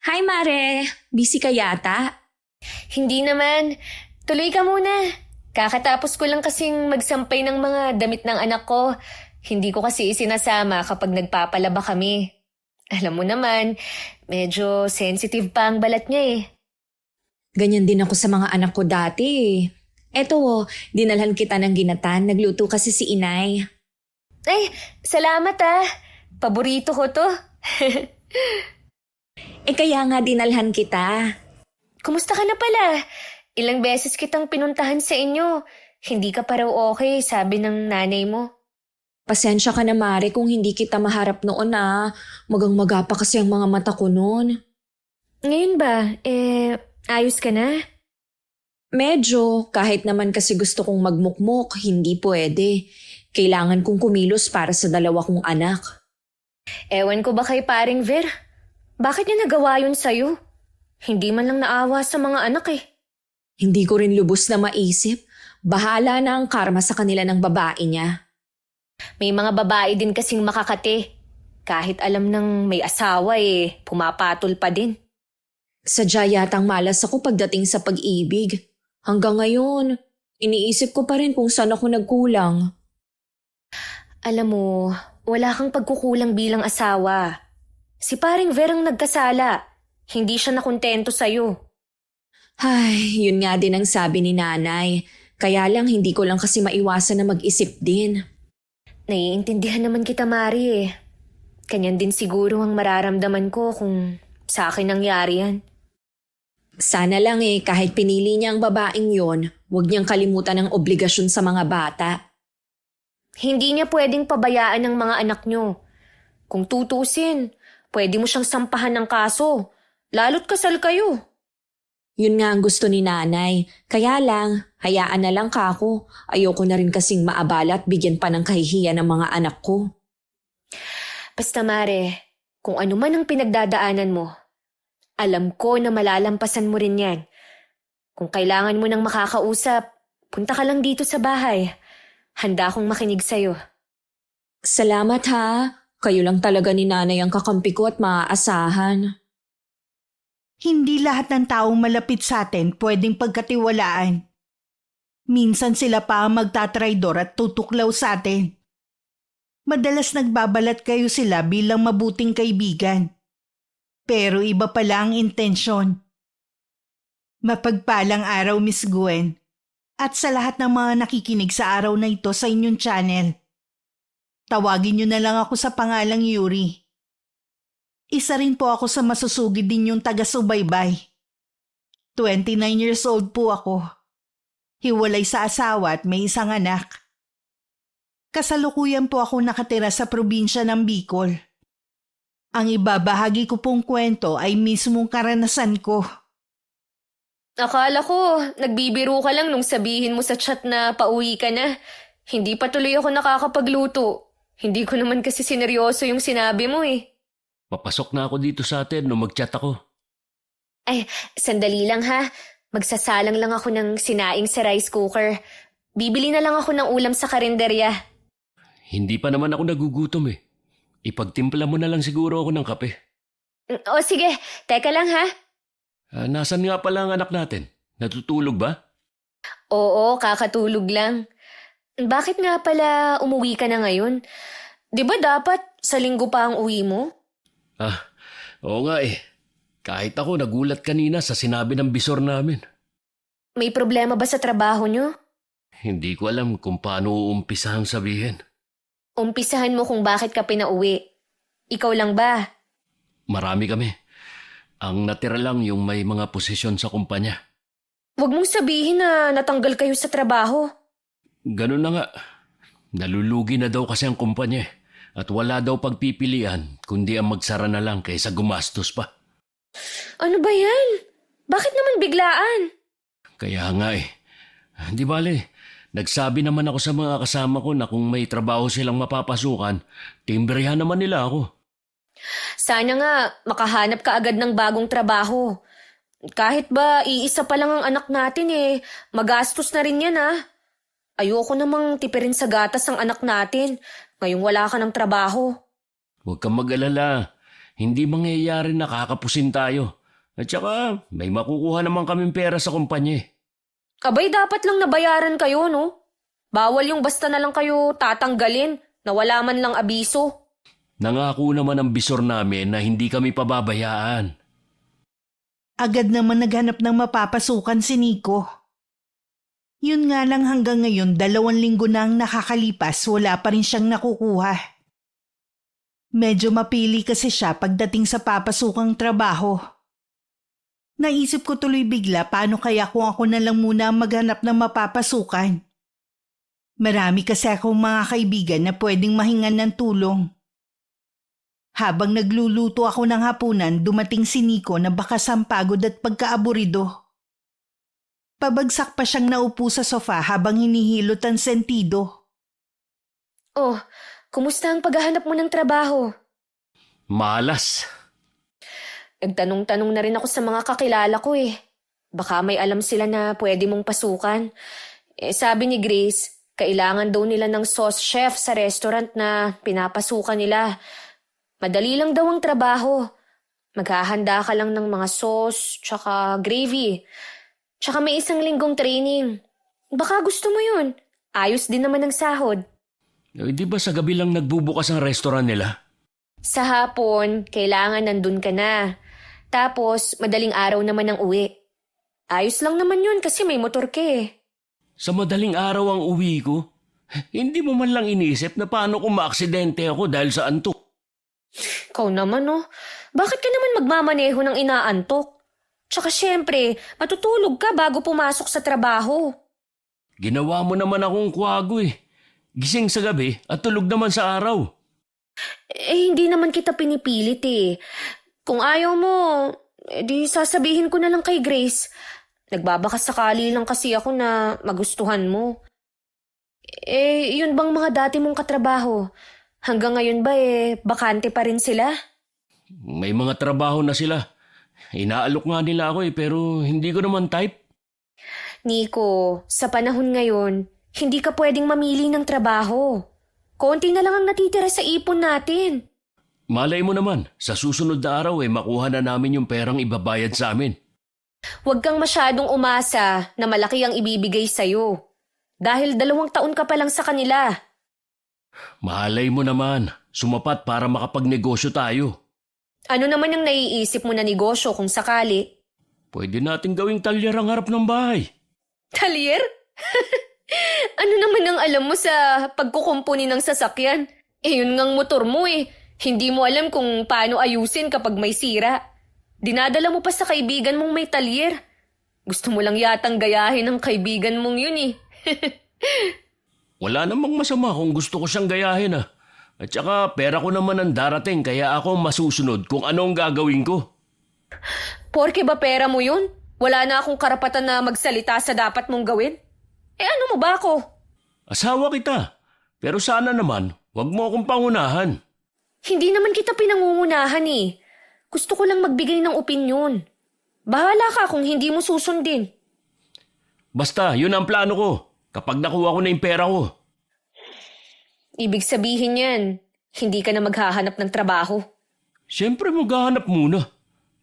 Hi Mare! Busy ka yata? Hindi naman. Tuloy ka muna. Kakatapos ko lang kasing magsampay ng mga damit ng anak ko. Hindi ko kasi isinasama kapag nagpapalaba kami. Alam mo naman, medyo sensitive pa ang balat niya eh. Ganyan din ako sa mga anak ko dati eh. Eto dinalhan kita ng ginatan. Nagluto kasi si inay. Ay, salamat ah. Paborito ko to. Kaya nga dinalhan kita. Kumusta ka na pala? Ilang beses kitang pinuntahan sa inyo. Hindi ka pa raw okay, sabi ng nanay mo. Pasensya ka na Mare kung hindi kita maharap noon Magang-maga pa kasi ang mga mata ko noon. Ngayon ba, ayos ka na? Medyo, kahit naman kasi gusto kong magmukmok, hindi pwede. Kailangan kong kumilos para sa dalawa kong anak. Ewan ko ba kay paring Ver? Bakit niya nagawa yun sa'yo? Hindi man lang naawa sa mga anak eh. Hindi ko rin lubos na maisip. Bahala na ang karma sa kanila ng babae niya. May mga babae din kasing makakate. Kahit alam ng may asawa pumapatol pa din. Sadya yatang malas ako pagdating sa pag-ibig. Hanggang ngayon, iniisip ko pa rin kung saan ako nagkulang. Alam mo, wala kang pagkukulang bilang asawa. Si paring Ver ang nagkasala. Hindi siya nakontento sa'yo. Ay, yun nga din ang sabi ni nanay. Kaya lang hindi ko lang kasi maiwasan na mag-isip din. Naiintindihan naman kita, Mari eh. Kanyan din siguro ang mararamdaman ko kung sa akin nangyari yan. Sana lang kahit pinili niya ang babaeng yon, huwag niyang kalimutan ang obligasyon sa mga bata. Hindi niya pwedeng pabayaan ng mga anak niyo. Kung tutusin, pwede mo siyang sampahan ng kaso. Lalo't kasal kayo. Yun nga ang gusto ni nanay. Kaya lang, hayaan na lang kako. Ayoko na rin kasing maabala at bigyan pa ng kahihiyan ng mga anak ko. Basta Mare, kung ano man ang pinagdadaanan mo, alam ko na malalampasan mo rin yan. Kung kailangan mo ng makakausap, punta ka lang dito sa bahay. Handa akong makinig sa'yo. Salamat ha. Kayo lang talaga ni nanay ang kakampi ko at maaasahan. Hindi lahat ng taong malapit sa atin pwedeng pagkatiwalaan. Minsan sila pa ang magtatraidor at tutuklaw sa atin. Madalas nagbabalat kayo sila bilang mabuting kaibigan. Pero iba pala ang intensyon. Mapagpalang araw, Miss Gwen. At sa lahat ng mga nakikinig sa araw na ito sa inyong channel. Tawagin niyo na lang ako sa pangalang Yuri. Isa rin po ako sa masusugid din yung taga-subaybay. 29 years old po ako. Hiwalay sa asawa at may isang anak. Kasalukuyan po ako nakatira sa probinsya ng Bicol. Ang ibabahagi ko pong kwento ay mismong karanasan ko. Akala ko, nagbibiro ka lang nung sabihin mo sa chat na pauwi ka na. Hindi pa tuloy ako nakakapagluto. Hindi ko naman kasi sineryoso yung sinabi mo eh. Papasok na ako dito sa atin nung mag-chat ako. Ay, sandali lang ha. Magsasalang lang ako ng sinaing sa rice cooker. Bibili na lang ako ng ulam sa karinderya. Hindi pa naman ako nagugutom eh. Ipagtimpla mo na lang siguro ako ng kape. O sige, teka lang ha. Nasaan nga pala ang anak natin? Natutulog ba? Oo, kakatulog lang. Bakit nga pala umuwi ka na ngayon? Di ba dapat sa linggo pa ang uwi mo? Oo nga eh. Kahit ako nagulat kanina sa sinabi ng bisor namin. May problema ba sa trabaho nyo? Hindi ko alam kung paano uumpisahang sabihin. Umpisahan mo kung bakit ka pinauwi. Ikaw lang ba? Marami kami. Ang natira lang yung may mga posisyon sa kumpanya. Huwag mong sabihin na natanggal kayo sa trabaho. Ganun na nga. Nalulugi na daw kasi ang kumpanya at wala daw pagpipilian kundi ang magsara na lang kaysa gumastos pa. Ano ba yan? Bakit naman biglaan? Kaya nga eh. Di bale, nagsabi naman ako sa mga kasama ko na kung may trabaho silang mapapasukan, timbrehan naman nila ako. Sana nga makahanap ka agad ng bagong trabaho. Kahit ba iisa pa lang ang anak natin magastos na rin yan Ayoko namang tipirin sa gatas ang anak natin ngayong wala ka ng trabaho. Huwag kang mag-alala. hindi mangyayari na kakapusin tayo. At saka may makukuha naman kaming pera sa kumpanya. Abay, dapat lang nabayaran kayo, no? Bawal yung basta na lang kayo tatanggalin na wala man lang abiso. Nangako naman ang bisor namin na hindi kami pababayaan. Agad naman naghanap ng mapapasukan si Nico. Yun nga lang hanggang ngayon 2 linggo na ang nakakalipas, wala pa rin siyang nakukuha. Medyo mapili kasi siya pagdating sa papasukang trabaho. Naisip ko tuloy bigla paano kaya kung ako na lang muna ang maghanap ng mapapasukan. Marami kasi akong mga kaibigan na pwedeng mahingan ng tulong. Habang nagluluto ako ng hapunan, dumating si Nico na bakas ang pagod at pagkaaburido. Pabagsak pa siyang naupo sa sofa habang hinihilot ang sentido. Oh, kumusta ang paghahanap mo ng trabaho? Malas. Nagtanong-tanong na rin ako sa mga kakilala ko eh. Baka may alam sila na pwede mong pasukan. Sabi ni Grace, kailangan daw nila ng sauce chef sa restaurant na pinapasukan nila. Madali lang daw ang trabaho. Maghahanda ka lang ng mga sauce, tsaka gravy. Tsaka may 1 linggong training. Baka gusto mo yun. Ayos din naman ang sahod. Di ba sa gabi lang nagbubukas ang restaurant nila? Sa hapon, kailangan nandun ka na. Tapos, madaling araw naman ang uwi. Ayos lang naman yun kasi may motor ka eh. Sa madaling araw ang uwi ko? Hindi mo man lang iniisip na paano kung maaksidente ako dahil sa antok? Ikaw naman oh. Bakit ka naman magmamaneho ng inaantok? Tsaka syempre, matutulog ka bago pumasok sa trabaho. Ginawa mo naman akong kwago eh. Gising sa gabi at tulog naman sa araw. Hindi naman kita pinipilit eh. Kung ayaw mo, di sasabihin ko na lang kay Grace. Nagbabakas sakali lang kasi ako na magustuhan mo. Yun bang mga dati mong katrabaho? Hanggang ngayon ba bakante pa rin sila? May mga trabaho na sila. Inaalok nga nila ako pero hindi ko naman type. Nico, sa panahon ngayon, hindi ka pwedeng mamili ng trabaho. Konti na lang ang natitira sa ipon natin. Malay mo naman, sa susunod na araw makuha na namin yung perang ibabayad sa amin. Huwag kang masyadong umasa na malaki ang ibibigay sa'yo. Dahil 2 taon ka pa lang sa kanila. Malay mo naman, sumapat para makapagnegosyo tayo. Ano naman ang naiisip mo na negosyo kung sakali? Pwede nating gawing talyer ang harap ng bahay. Talyer? Ano naman ang alam mo sa pagkukumpuni ng sasakyan? Yun ngang motor mo eh. Hindi mo alam kung paano ayusin kapag may sira. Dinadala mo pa sa kaibigan mong may talyer. Gusto mo lang yatang gayahin ng kaibigan mong yun eh. Wala namang masama kung gusto ko siyang gayahin ah. At saka pera ko naman ang darating kaya ako masusunod kung ano ang gagawin ko. Porke ba pera mo yun? Wala na akong karapatan na magsalita sa dapat mong gawin? Ano mo ba ako? Asawa kita. Pero sana naman, wag mo akong pangunahan. Hindi naman kita pinangungunahan eh. Gusto ko lang magbigay ng opinyon. Bahala ka kung hindi mo susundin. Basta, yun ang plano ko. Kapag nakuha ko na yung pera ko. Ibig sabihin yan, hindi ka na maghahanap ng trabaho. Siyempre maghahanap muna.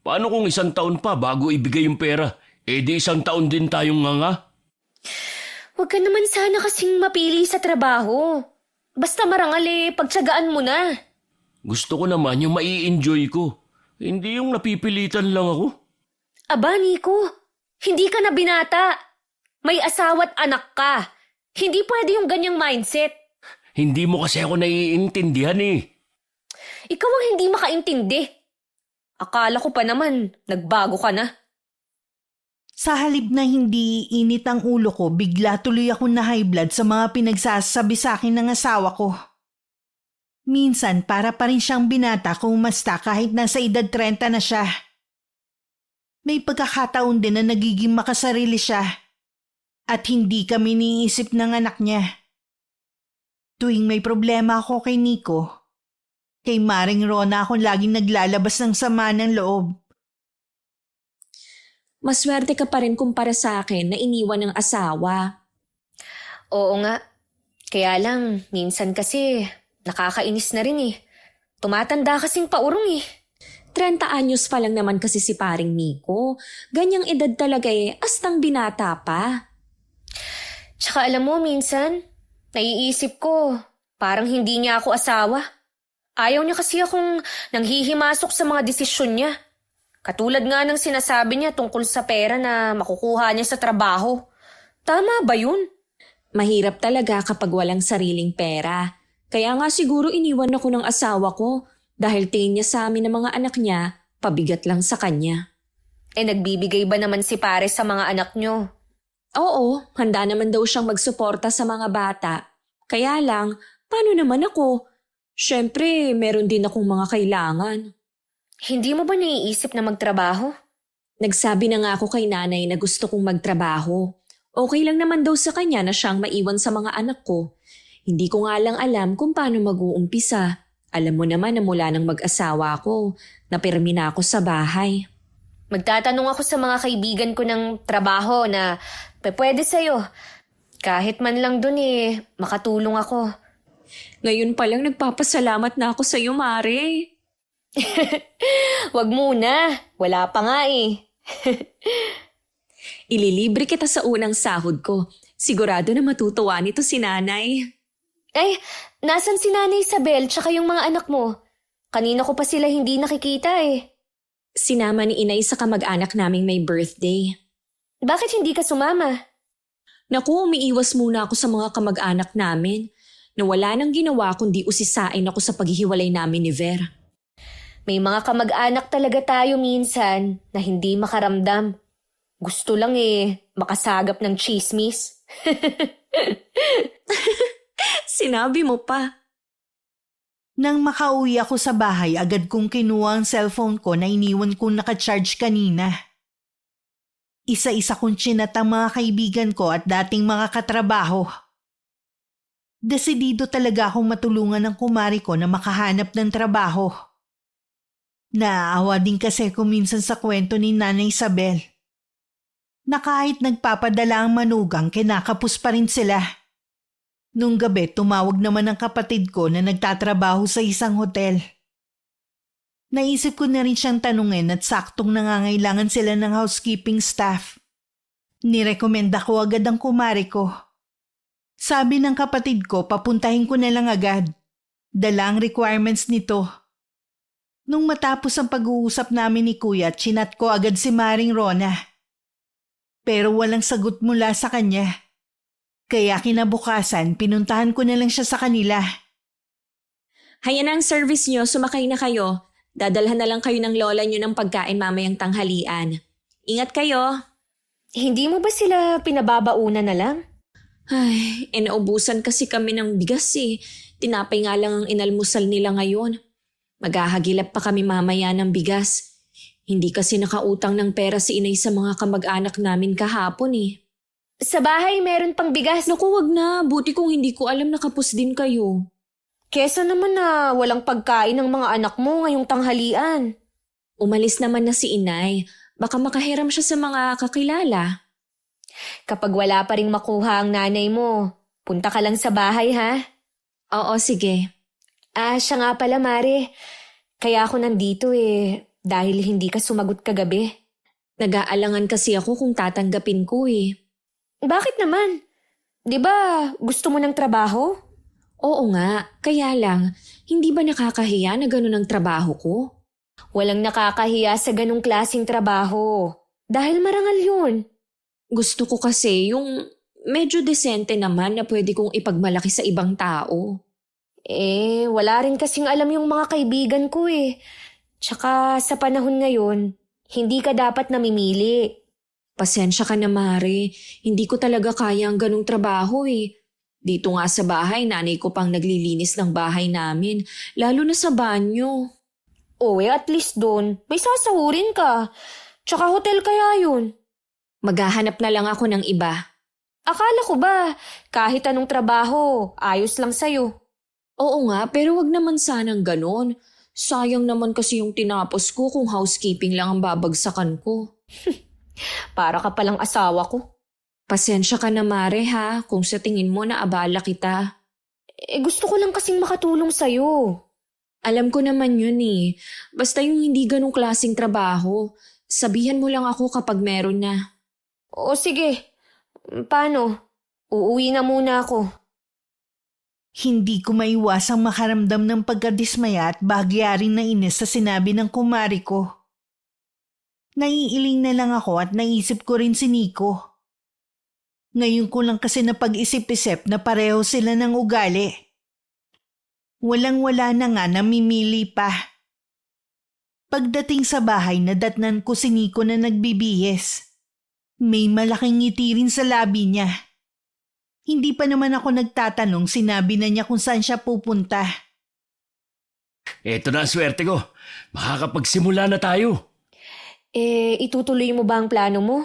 Paano kung 1 taon pa bago ibigay yung pera? Di 1 taon din tayong nganga. Huwag ka naman sana kasing mapili sa trabaho. Basta marangal pagtsagaan mo na. Gusto ko naman yung mai-enjoy ko. Hindi yung napipilitan lang ako. Aba, Nico, hindi ka na binata. May asawa't anak ka. Hindi pwede yung ganyang mindset. Hindi mo kasi ako naiintindihan eh. Ikaw ang hindi makaintindi. Akala ko pa naman, nagbago ka na. Sa halip na hindi init ang ulo ko, bigla tuloy ako na high blood sa mga pinagsasabi sa akin ng asawa ko. Minsan para pa rin siyang binata kung umasta kahit nasa edad 30 na siya. May pagkakataon din na nagiging makasarili siya at hindi kami niisip ng anak niya. Tuwing may problema ako kay Nico, kay Maring Rona akong laging naglalabas ng sama ng loob. Maswerte ka pa rin kumpara sa akin na iniwan ng asawa. Oo nga. Kaya lang, minsan kasi nakakainis na rin eh. Tumatanda kasing paurong eh. 30 anyos pa lang naman kasi si paring Nico. Ganyang edad talaga astang binata pa. Tsaka alam mo, minsan, naiisip ko, parang hindi niya ako asawa. Ayaw niya kasi akong nanghihimasok sa mga desisyon niya. Katulad nga ng sinasabi niya tungkol sa pera na makukuha niya sa trabaho. Tama ba yun? Mahirap talaga kapag walang sariling pera. Kaya nga siguro iniwan ako ng asawa ko dahil tingin niya sa amin ng mga anak niya, pabigat lang sa kanya. Nagbibigay ba naman si pare sa mga anak niyo? Oo, handa naman daw siyang magsuporta sa mga bata. Kaya lang, paano naman ako? Siyempre, meron din akong mga kailangan. Hindi mo ba naiisip na magtrabaho? Nagsabi na nga ako kay nanay na gusto kong magtrabaho. Okay lang naman daw sa kanya na siyang maiwan sa mga anak ko. Hindi ko nga lang alam kung paano mag-uumpisa. Alam mo naman na mula nang mag-asawa ko, napirmi na ako sa bahay. Magtatanong ako sa mga kaibigan ko ng trabaho na pwede sa'yo. Kahit man lang dun makatulong ako. Ngayon pa lang nagpapasalamat na ako sa iyo, Mare. Wag muna, wala pa nga Ililibre kita sa unang sahod ko. Sigurado na matutuwa nito si nanay. Ay, nasan si Nanay Isabel tsaka yung mga anak mo? Kanina ko pa sila hindi nakikita Sinama ni inay sa kamag-anak naming may birthday. Bakit hindi ka sumama? Naku, umiiwas muna ako sa mga kamag-anak namin na wala nang ginawa kundi usisain ako sa paghihiwalay namin ni Ver. May mga kamag-anak talaga tayo minsan na hindi makaramdam. Gusto lang makasagap ng chismis. Sinabi mo pa. Nang makauwi ako sa bahay, agad kong kinuha ang cellphone ko na iniwan kong nakacharge kanina. Isa-isa kong chinat ang mga kaibigan ko at dating mga katrabaho. Desidido talaga akong matulungan ng kumari ko na makahanap ng trabaho. Naaawa din kasi ko minsan sa kwento ni Nanay Isabel. Na kahit nagpapadala ang manugang, kinakapos pa rin sila. Nung gabi, tumawag naman ang kapatid ko na nagtatrabaho sa isang hotel. Naisip ko na rin siyang tanungin at saktong nangangailangan sila ng housekeeping staff. Nirekomenda ko agad ang kumari ko. Sabi ng kapatid ko, papuntahin ko na lang agad. Dala ang requirements nito. Nung matapos ang pag-uusap namin ni Kuya, chinat ko agad si Maring Rona. Pero walang sagot mula sa kanya. Kaya kinabukasan, pinuntahan ko na lang siya sa kanila. Hayan ang service nyo, sumakay na kayo. Dadalhan na lang kayo ng lola nyo ng pagkain mamayang tanghalian. Ingat kayo. Hindi mo ba sila pinababauna na lang? Ay, naubusan kasi kami ng bigas Tinapay nga lang ang inalmusal nila ngayon. Maghahagilap pa kami mamaya ng bigas. Hindi kasi nakautang ng pera si inay sa mga kamag-anak namin kahapon Sa bahay meron pang bigas. Naku, wag na. Buti kung hindi ko alam nakapos din kayo. Kesa naman na walang pagkain ng mga anak mo ngayong tanghalian. Umalis naman na si inay. Baka makahiram siya sa mga kakilala. Kapag wala pa ring makuha ang nanay mo, punta ka lang sa bahay ha? Oo, sige. Siya nga pala Mare. Kaya ako nandito dahil hindi ka sumagot kagabi. Nag-aalangan kasi ako kung tatanggapin ko Bakit naman? 'Di ba gusto mo ng trabaho? Oo nga, kaya lang, hindi ba nakakahiya na ganun ang trabaho ko? Walang nakakahiya sa ganung klaseng trabaho. Dahil marangal yun. Gusto ko kasi yung medyo desente naman na pwede kong ipagmalaki sa ibang tao. Wala rin kasing alam yung mga kaibigan ko Tsaka sa panahon ngayon, hindi ka dapat namimili. Pasensya ka na, Mare. Hindi ko talaga kaya ang ganung trabaho Dito nga sa bahay, nanay ko pang naglilinis ng bahay namin, lalo na sa banyo. At least doon, may sasahurin ka. Tsaka hotel kaya yun. Maghahanap na lang ako ng iba. Akala ko ba, kahit anong trabaho, ayos lang sa'yo. Oo nga, pero wag naman sanang ganon. Sayang naman kasi yung tinapos ko kung housekeeping lang ang babagsakan ko. Para ka palang asawa ko. Pasensya ka na, Mare, ha, kung sa tingin mo na abala kita. Gusto ko lang kasing makatulong sa'yo. Alam ko naman yun eh. Basta yung hindi ganong klaseng trabaho. Sabihan mo lang ako kapag meron na. O sige, paano? Uuwi na muna ako. Hindi ko maiwasang makaramdam ng pagkadismaya at bahagyarin na inis sa sinabi ng kumari ko. Naiiling na lang ako at naisip ko rin si Nico. Ngayon ko lang kasi napag-isip-isip na pareho sila ng ugali. Walang-wala na nga, namimili pa. Pagdating sa bahay, nadatnan ko si Nico na nagbibihis. May malaking ngiti rin sa labi niya. Hindi pa naman ako nagtatanong, sinabi na niya kung saan siya pupunta. Eto na ang swerte ko. Makakapagsimula na tayo. Itutuloy mo ba ang plano mo?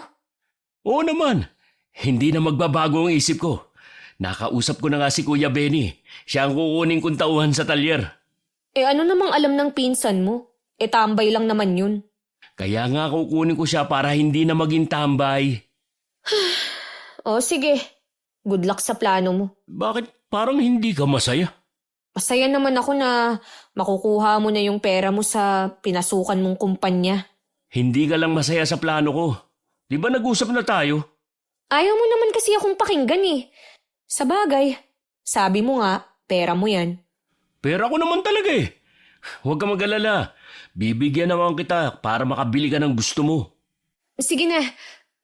Oo naman. Hindi na magbabago ang isip ko. Nakausap ko na nga si Kuya Benny. Siya ang kukunin kong tauhan sa talyer. Ano namang alam ng pinsan mo? Tambay lang naman yun. Kaya nga kukunin ko siya para hindi na maging tambay. O sige, good luck sa plano mo. Bakit parang hindi ka masaya? Masaya naman ako na makukuha mo na yung pera mo sa pinasukan mong kumpanya. Hindi ka lang masaya sa plano ko. Di ba nag-usap na tayo? Ayaw mo naman kasi akong pakinggan eh. Sa bagay, sabi mo nga, pera mo yan. Pera ko naman talaga eh. Huwag ka mag-alala. Bibigyan naman kita para makabili ka ng gusto mo. Sige na,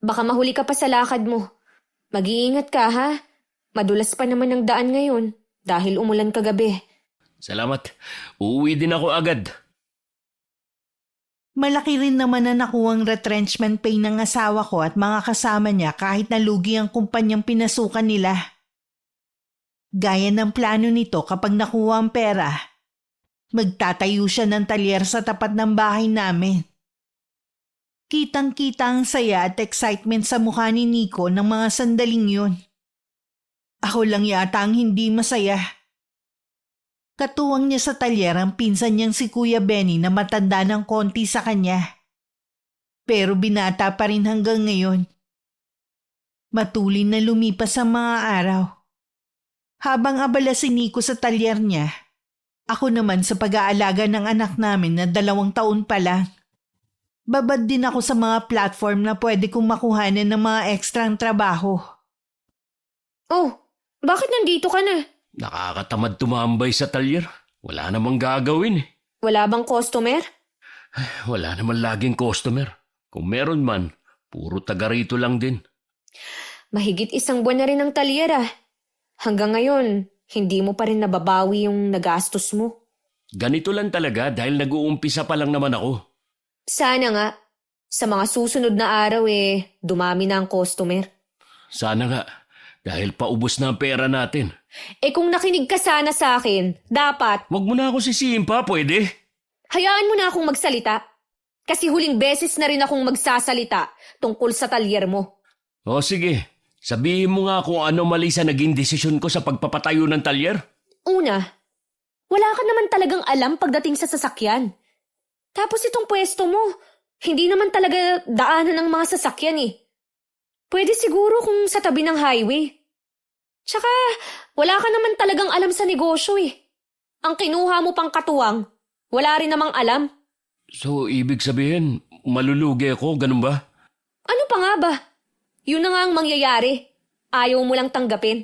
baka mahuli ka pa sa lakad mo. Mag-iingat ka ha. Madulas pa naman ang daan ngayon dahil umulan kagabi. Salamat. Uuwi din ako agad. Malaki rin naman na nakuwang retrenchment pay ng asawa ko at mga kasama niya kahit nalugi ang kumpanyang pinasukan nila. Gaya ng plano nito kapag nakuha ang pera, magtatayo siya ng talyer sa tapat ng bahay namin. Kitang-kita ang saya at excitement sa mukha ni Nico ng mga sandaling yun. Ako lang yata ang hindi masaya. Katuwang niya sa talyer ang pinsan niyang si Kuya Benny na matanda ng konti sa kanya. Pero binata pa rin hanggang ngayon. Matulin na lumipas ang mga araw. Habang abala si Nico sa talyer niya, ako naman sa pag-aalaga ng anak namin na 2 taon pa lang. Babad din ako sa mga platform na pwede kong makuhanan ng mga ekstrang trabaho. Oh, bakit nandito ka na? Nakakatamad tumambay sa talyer. Wala namang gagawin eh. Wala bang customer? Wala naman laging customer. Kung meron man, puro taga rito lang din. Mahigit 1 buwan na rin ang talyer ah. Hanggang ngayon, hindi mo pa rin nababawi yung nagastos mo. Ganito lang talaga dahil nag-uumpisa pa lang naman ako. Sana nga, sa mga susunod na araw dumami na ang customer. Sana nga, dahil paubos na ang pera natin. Kung nakinig ka sana sa akin, dapat, Wag mo na ako sisihin pa, pwede? hayaan mo na akong magsalita. Kasi huling beses na rin akong magsasalita tungkol sa talyer mo. O sige, sabihin mo nga kung ano mali sa naging desisyon ko sa pagpapatayo ng talyer. Una, wala ka naman talagang alam pagdating sa sasakyan. Tapos itong pwesto mo, hindi naman talaga daanan ng mga sasakyan eh. Pwede siguro kung sa tabi ng highway. Tsaka, wala ka naman talagang alam sa negosyo eh. Ang kinuha mo pang katuwang, wala rin namang alam. So, ibig sabihin, malulugi ako, ganun ba? Ano pa nga ba? Yun na nga ang mangyayari. Ayaw mo lang tanggapin.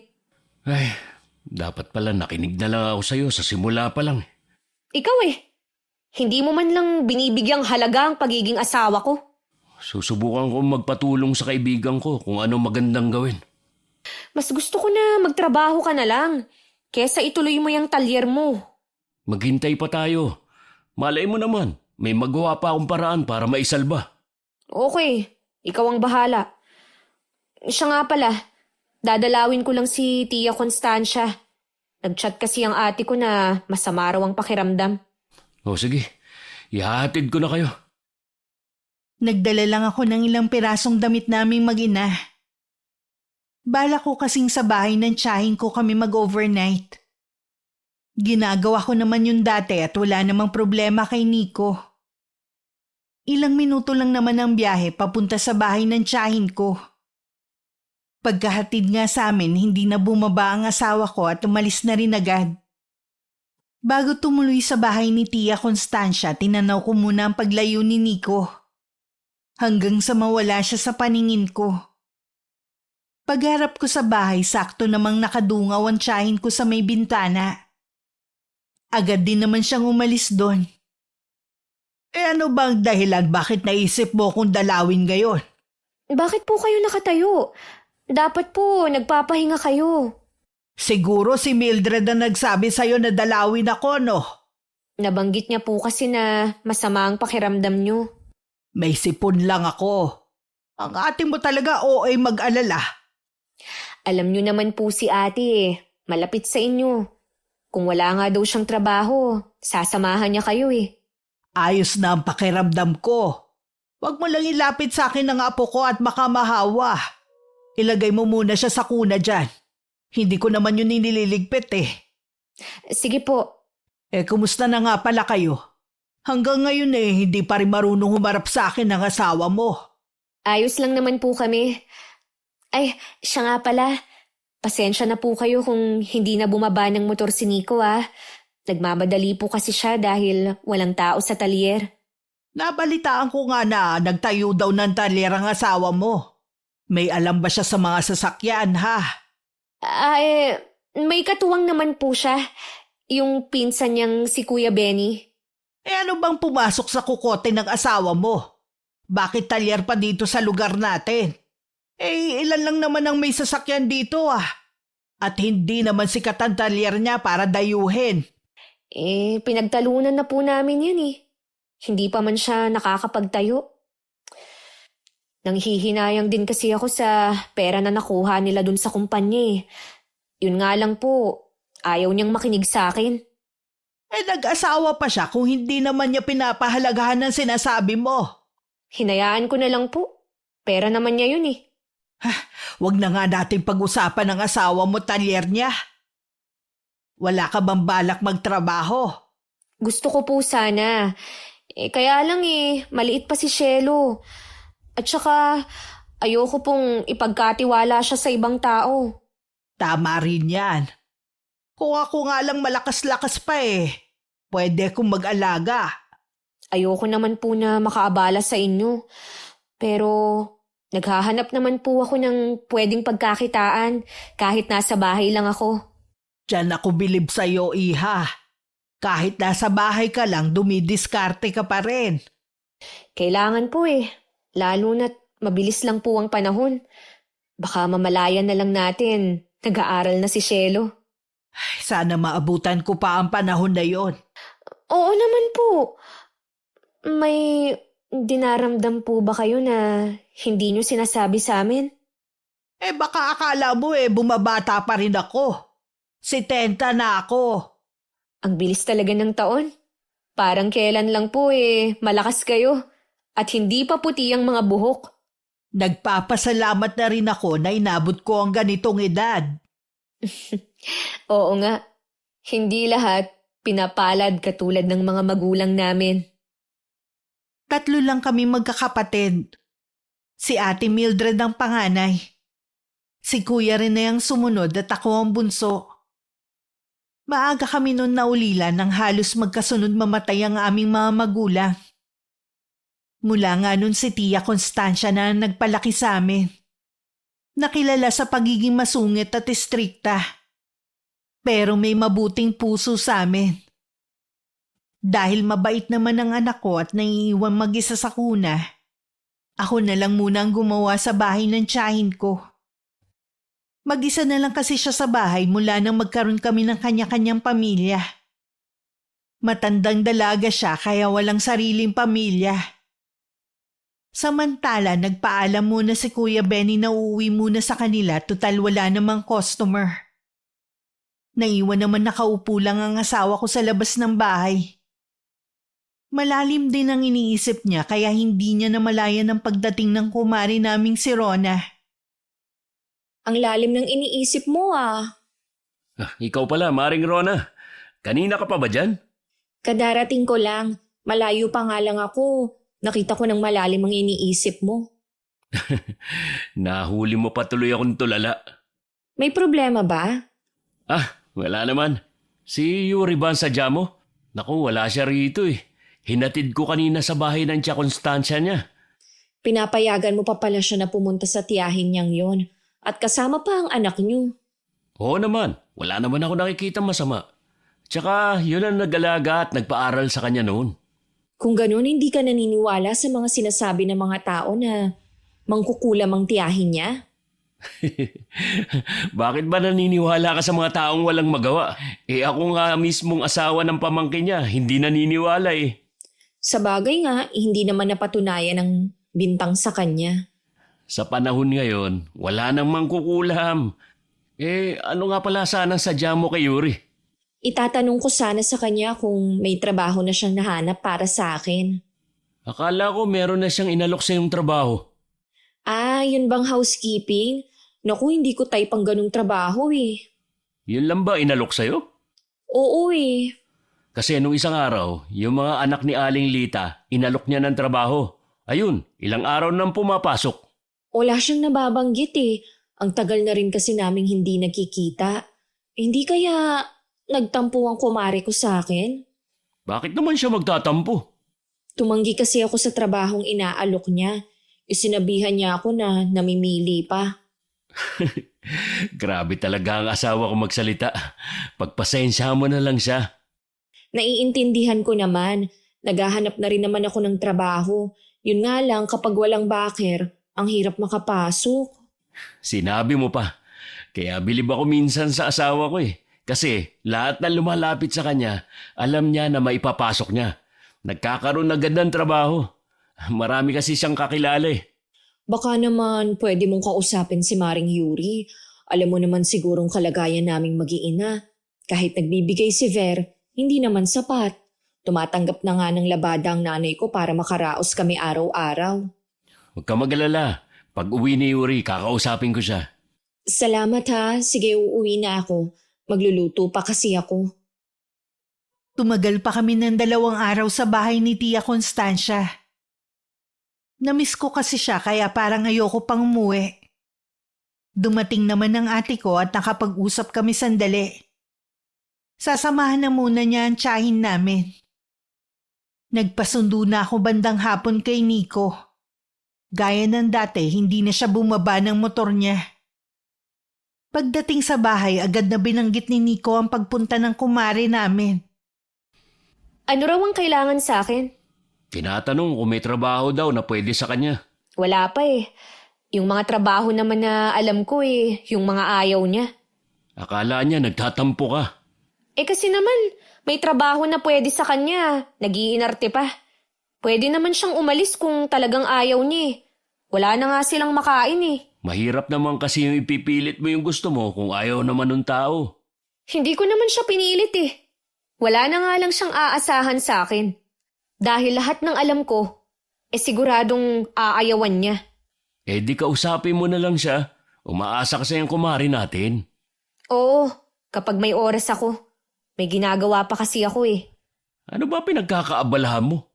Ay, dapat pala nakinig na lang ako sa'yo sa simula pa lang. Ikaw hindi mo man lang binibigyang halaga ang pagiging asawa ko. Susubukan ko magpatulong sa kaibigan ko kung ano magandang gawin. Mas gusto ko na magtrabaho ka na lang, kesa ituloy mo yung talyer mo. Maghintay pa tayo. Malay mo naman, may magawa pa akong paraan para maisalba. Okay, ikaw ang bahala. Siya nga pala, dadalawin ko lang si Tia Constancia. Nag-chat kasi ang ate ko na masama raw ang pakiramdam. O sige, ihahatid ko na kayo. Nagdala lang ako ng ilang pirasong damit naming mag-ina. Bala ko kasing sa bahay ng tiyahin ko kami mag-overnight. Ginagawa ko naman yun dati at wala namang problema kay Nico. Ilang minuto lang naman ang biyahe papunta sa bahay ng tiyahin ko. Pagkahatid nga sa amin, hindi na bumaba ang asawa ko at umalis na rin agad. Bago tumuloy sa bahay ni Tia Constancia, tinanaw ko muna ang paglayo ni Nico. Hanggang sa mawala siya sa paningin ko. Pagharap ko sa bahay, sakto namang nakadungaw ang tiyahin ko sa may bintana. Agad din naman siyang umalis doon. Ano bang dahilan bakit naisip mo kung dalawin ngayon? Bakit po kayo nakatayo? Dapat po, nagpapahinga kayo. Siguro si Mildred na nagsabi sa'yo na dalawin ako, no? Nabanggit niya po kasi na masama ang pakiramdam niyo. May sipon lang ako. Ang ate mo talaga OA mag-alala. Alam niyo naman po si ate eh, malapit sa inyo. Kung wala nga daw siyang trabaho, sasamahan niya kayo eh. Ayos na ang pakiramdam ko. Huwag mo lang ilapit sa akin ang apo ko at makamahawa. Ilagay mo muna siya sa kuna dyan. Hindi ko naman yun nililigpit eh. Sige po. Kumusta na nga pala kayo? Hanggang ngayon hindi pa rin marunong humarap sa akin ang asawa mo. Ayos lang naman po kami. Ay, siya nga pala. Pasensya na po kayo kung hindi na bumaba ng motor si Nico ah. Nagmamadali po kasi siya dahil walang tao sa talyer. Nabalitaan ko nga na nagtayo daw ng talyer ang asawa mo. May alam ba siya sa mga sasakyan ha? May katuwang naman po siya. Yung pinsan niyang si Kuya Benny. Ano bang pumasok sa kukote ng asawa mo? Bakit talyer pa dito sa lugar natin? Ilan lang naman ang may sasakyan dito ah. At hindi naman sikat ang talyer niya para dayuhin. Pinagtalunan na po namin yan eh. Hindi pa man siya nakakapagtayo. Nanghihinayang din kasi ako sa pera na nakuha nila dun sa kumpanya eh. Yun nga lang po, ayaw niyang makinig sa akin. Nag-asawa pa siya kung hindi naman niya pinapahalagahan ng sinasabi mo. Hinayaan ko na lang po. Pera naman niya yun eh. Huwag na nga natin pag-usapan ng asawa mo talyer niya. Wala ka bang balak magtrabaho? Gusto ko po sana. Kaya lang maliit pa si Shelo. At saka, ayoko pong ipagkatiwala siya sa ibang tao. Tama rin yan. Kung ako nga lang malakas-lakas pa pwede akong mag-alaga. Ayoko naman po na makaabala sa inyo. Pero naghahanap naman po ako ng pwedeng pagkakitaan kahit nasa bahay lang ako. Diyan ako bilib sa'yo, iha. Kahit nasa bahay ka lang, dumidiskarte ka pa rin. Kailangan po lalo na't mabilis lang po ang panahon. Baka mamalayan na lang natin, nag-aaral na si Shelo. Sana maabutan ko pa ang panahon na yon. Oo naman po. May dinaramdam po ba kayo na hindi nyo sinasabi sa amin? Baka akala mo bumabata pa rin ako. 70 na ako. Ang bilis talaga ng taon. Parang kailan lang po malakas kayo at hindi pa puti ang mga buhok. Nagpapasalamat na rin ako na inabot ko ang ganitong edad. Oo nga. Hindi lahat pinapalad katulad ng mga magulang namin. 3 lang kami magkakapatid. Si Ate Mildred ang panganay. Si Kuya Rene ang sumunod at ako ang bunso. Maaga kami noon naulila nang halos magkasunod mamatay ang aming mga magulang. Mula nga noon si Tia Constancia na nagpalaki sa amin. Nakilala sa pagiging masungit at istrikta. Pero may mabuting puso sa amin. Dahil mabait naman ang anak ko at naiiwan mag-isa sa kuna, ako na lang muna ang gumawa sa bahay ng tiyahin ko. Mag-isa na lang kasi siya sa bahay mula nang magkaroon kami ng kanya-kanyang pamilya. Matandang dalaga siya kaya walang sariling pamilya. Samantala, nagpaalam muna si Kuya Benny na uuwi muna sa kanila total wala namang customer. Naiwan naman nakaupo lang ang asawa ko sa labas ng bahay. Malalim din ang iniisip niya kaya hindi niya namalayan ang pagdating ng kumari naming si Rona. Ang lalim ng iniisip mo ah. Ikaw pala, Maring Rona. Kanina ka pa ba dyan? Kadarating ko lang. Malayo pa nga lang ako. Nakita ko ng malalim ang iniisip mo. Nahuli mo pa tuloy akong tulala. May problema ba? Wala naman. Si Yuri ba ang sadya mo? Naku, wala siya rito eh. Hinatid ko kanina sa bahay ng Tia Constancia niya. Pinapayagan mo pa pala siya na pumunta sa tiyahin niyang yon. At kasama pa ang anak niyo. Oo naman, wala naman ako nakikita masama. Tsaka yun ang nag-alaga at nagpaaral sa kanya noon. Kung ganun, hindi ka naniniwala sa mga sinasabi ng mga tao na mangkukulam ang tiyahin niya? Bakit ba naniniwala ka sa mga taong walang magawa? Eh ako nga mismong asawa ng pamangkin niya, hindi naniniwala eh. Sa bagay nga, hindi naman napatunayan ng bintang sa kanya. Sa panahon ngayon, wala nang mangkukulam. Eh ano nga pala sana sadya mo kay Yuri? Itatanong ko sana sa kanya kung may trabaho na siyang nahanap para sa akin. Akala ko meron na siyang inalok sa iyong trabaho. Ah, yun bang housekeeping? Naku, hindi ko type ang ganung trabaho eh. Yun lang ba inalok sa'yo? Oo eh. Kasi nung isang araw, yung mga anak ni Aling Lita, inalok niya ng trabaho. Ayun, ilang araw nang pumapasok. Wala siyang nababanggit eh. Ang tagal na rin kasi naming hindi nagkikita. Hindi kaya nagtampo ang kumare ko sa akin? Bakit naman siya magtatampo? Tumanggi kasi ako sa trabahong inaalok niya. Isinabihan niya ako na namimili pa. Grabe talaga ang asawa ko magsalita. Pagpasensya mo na lang siya. Naiintindihan ko naman. Naghahanap na rin naman ako ng trabaho. Yun nga lang kapag walang baker, ang hirap makapasok. Sinabi mo pa. Kaya bilib ako minsan sa asawa ko eh. Kasi lahat na lumalapit sa kanya, alam niya na maipapasok niya. Nagkakaroon agad ng trabaho. Marami kasi siyang kakilala eh. Baka naman pwede mong kausapin si Maring Yuri. Alam mo naman sigurong kalagayan naming mag-iina. Kahit nagbibigay si Ver, hindi naman sapat. Tumatanggap na nga ng labada ang nanay ko para makaraos kami araw-araw. Huwag ka mag-alala. Pag uwi ni Yuri, kakausapin ko siya. Salamat ha. Sige, uuwi na ako. Magluluto pa kasi ako. Tumagal pa kami ng 2 araw sa bahay ni Tia Constancia. Namiss ko kasi siya kaya parang ayoko pang umuwi. Dumating naman ang ate ko at nakapag-usap kami sandali. Sasamahan na muna niya ang tiyahin namin. Nagpasundo na ako bandang hapon kay Nico. Gaya ng dati, hindi na siya bumaba ng motor niya. Pagdating sa bahay, agad na binanggit ni Nico ang pagpunta ng kumare namin. Ano raw ang kailangan sa akin? Tinatanong kung may trabaho daw na pwede sa kanya. Wala pa eh. Yung mga trabaho naman na alam ko eh, yung mga ayaw niya. Akala niya nagtatampo ka. Eh kasi naman, may trabaho na pwede sa kanya. Nag-iinarte pa. Pwede naman siyang umalis kung talagang ayaw niya eh. Wala na nga silang makain eh. Mahirap naman kasi yung ipipilit mo yung gusto mo kung ayaw naman ng tao. Hindi ko naman siya pinilit eh. Wala na nga lang siyang aasahan sa akin. Dahil lahat ng alam ko, siguradong aayawan niya. Eh di kausapin mo na lang siya. Umaasa kasi ang kumari natin. Oo, kapag may oras ako. May ginagawa pa kasi ako eh. Ano ba pinagkakaabalahan mo?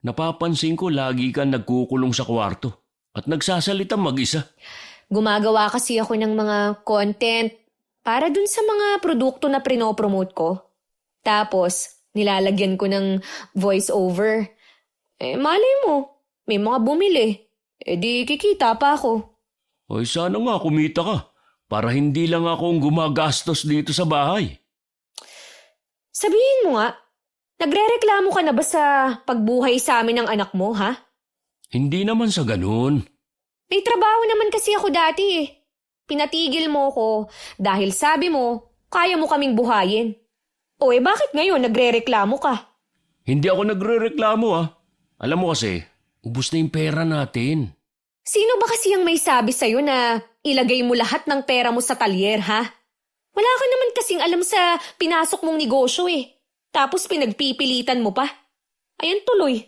Napapansin ko lagi kang nagkukulong sa kwarto at nagsasalita mag-isa. Gumagawa kasi ako ng mga content para dun sa mga produkto na prinopromote ko. Tapos, nilalagyan ko ng voice over. Eh, malay mo, may mga bumili. Eh di kikita pa ako. Ay sana nga kumita ka para hindi lang akong gumagastos dito sa bahay. Sabihin mo nga, nagrereklamo ka na ba sa pagbuhay sa amin ng anak mo, ha? Hindi naman sa ganun. May trabaho naman kasi ako dati eh. Pinatigil mo ko dahil sabi mo, kaya mo kaming buhayin. O eh bakit ngayon nagrereklamo ka? Hindi ako nagrereklamo Alam mo kasi, ubos na yung pera natin. Sino ba kasi ang may sabi sa'yo na ilagay mo lahat ng pera mo sa talyer, ha? Wala ka naman kasing alam sa pinasok mong negosyo eh. Tapos pinagpipilitan mo pa. Ayan tuloy.